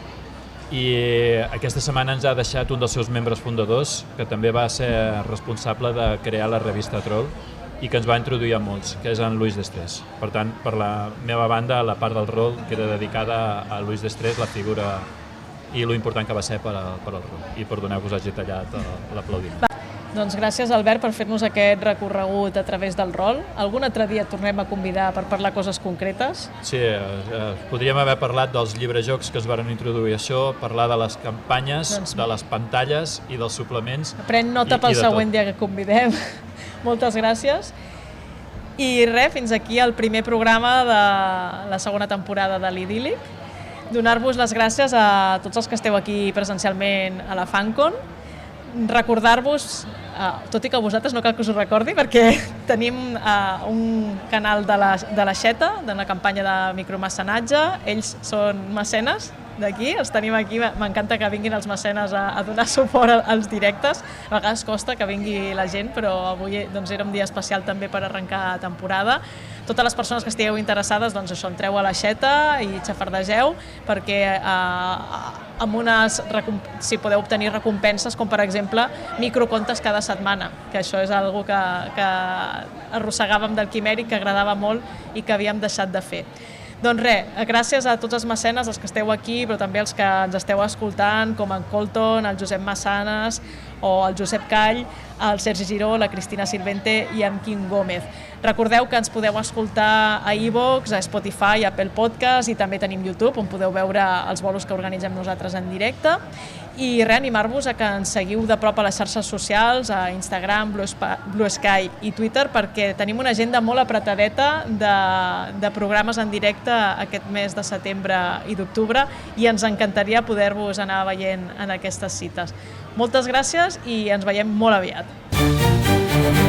i aquesta setmana ens ha deixat un dels seus membres fundadors, que també va ser responsable de crear la revista Troll i que ens va introduir a molts, que és en Luis Destrés. Per tant, per la meva banda, la part del rol queda dedicada a Luis Destrés, la figura i lo important que va ser per al rol. I perdoneu que us hagi tallat l'aplaudiment. Doncs gràcies, Albert, per fer-nos aquest recorregut a través del rol. Algun altre dia tornem a convidar per parlar coses concretes? Sí, podríem haver parlat dels llibrejocs que es van introduir això, parlar de les campanyes, de les pantalles i dels suplements. Pren nota pel següent dia que convidem. Moltes gràcies. I res, fins aquí el primer programa de la segona temporada de l'Idíl·lic. Donar-vos les gràcies a tots els que esteu aquí presencialment a la FanCon. Recordar-vos, tot i que vosaltres no cal que us ho recordi, perquè tenim un canal de la Xeta, de la campanya de micromecenatge. Ells són mecenes d'aquí, els tenim aquí. M'encanta que vinguin els mecenes a donar suport als directes. A vegades costa que vingui la gent, però avui era un dia especial també per arrencar temporada. Totes les persones que estigueu interessades, doncs això, entreu a la Xeta i xafardegeu, perquè si podeu obtenir recompenses, com per exemple microcontes cada setmana, que això és una cosa que arrossegàvem del Quimèric, que agradava molt i que havíem deixat de fer. Doncs res, gràcies a tots els mecenes, els que esteu aquí, però també els que ens esteu escoltant, com en Colton, el Josep Massanes, o el Josep Call, el Sergi Giró, la Cristina Silvente i en Quim Gómez. Recordeu que ens podeu escoltar a iVoox, a Spotify, a Apple Podcast, i també tenim YouTube, on podeu veure els bolos que organitzem nosaltres en directe. I reanimar-vos a que ens seguiu de prop a les xarxes socials, a Instagram, Blue Sky i Twitter, perquè tenim una agenda molt apretadeta de programes en directe aquest mes de setembre i d'octubre, i ens encantaria poder-vos anar veient en aquestes cites. Moltes gràcies i ens veiem molt aviat.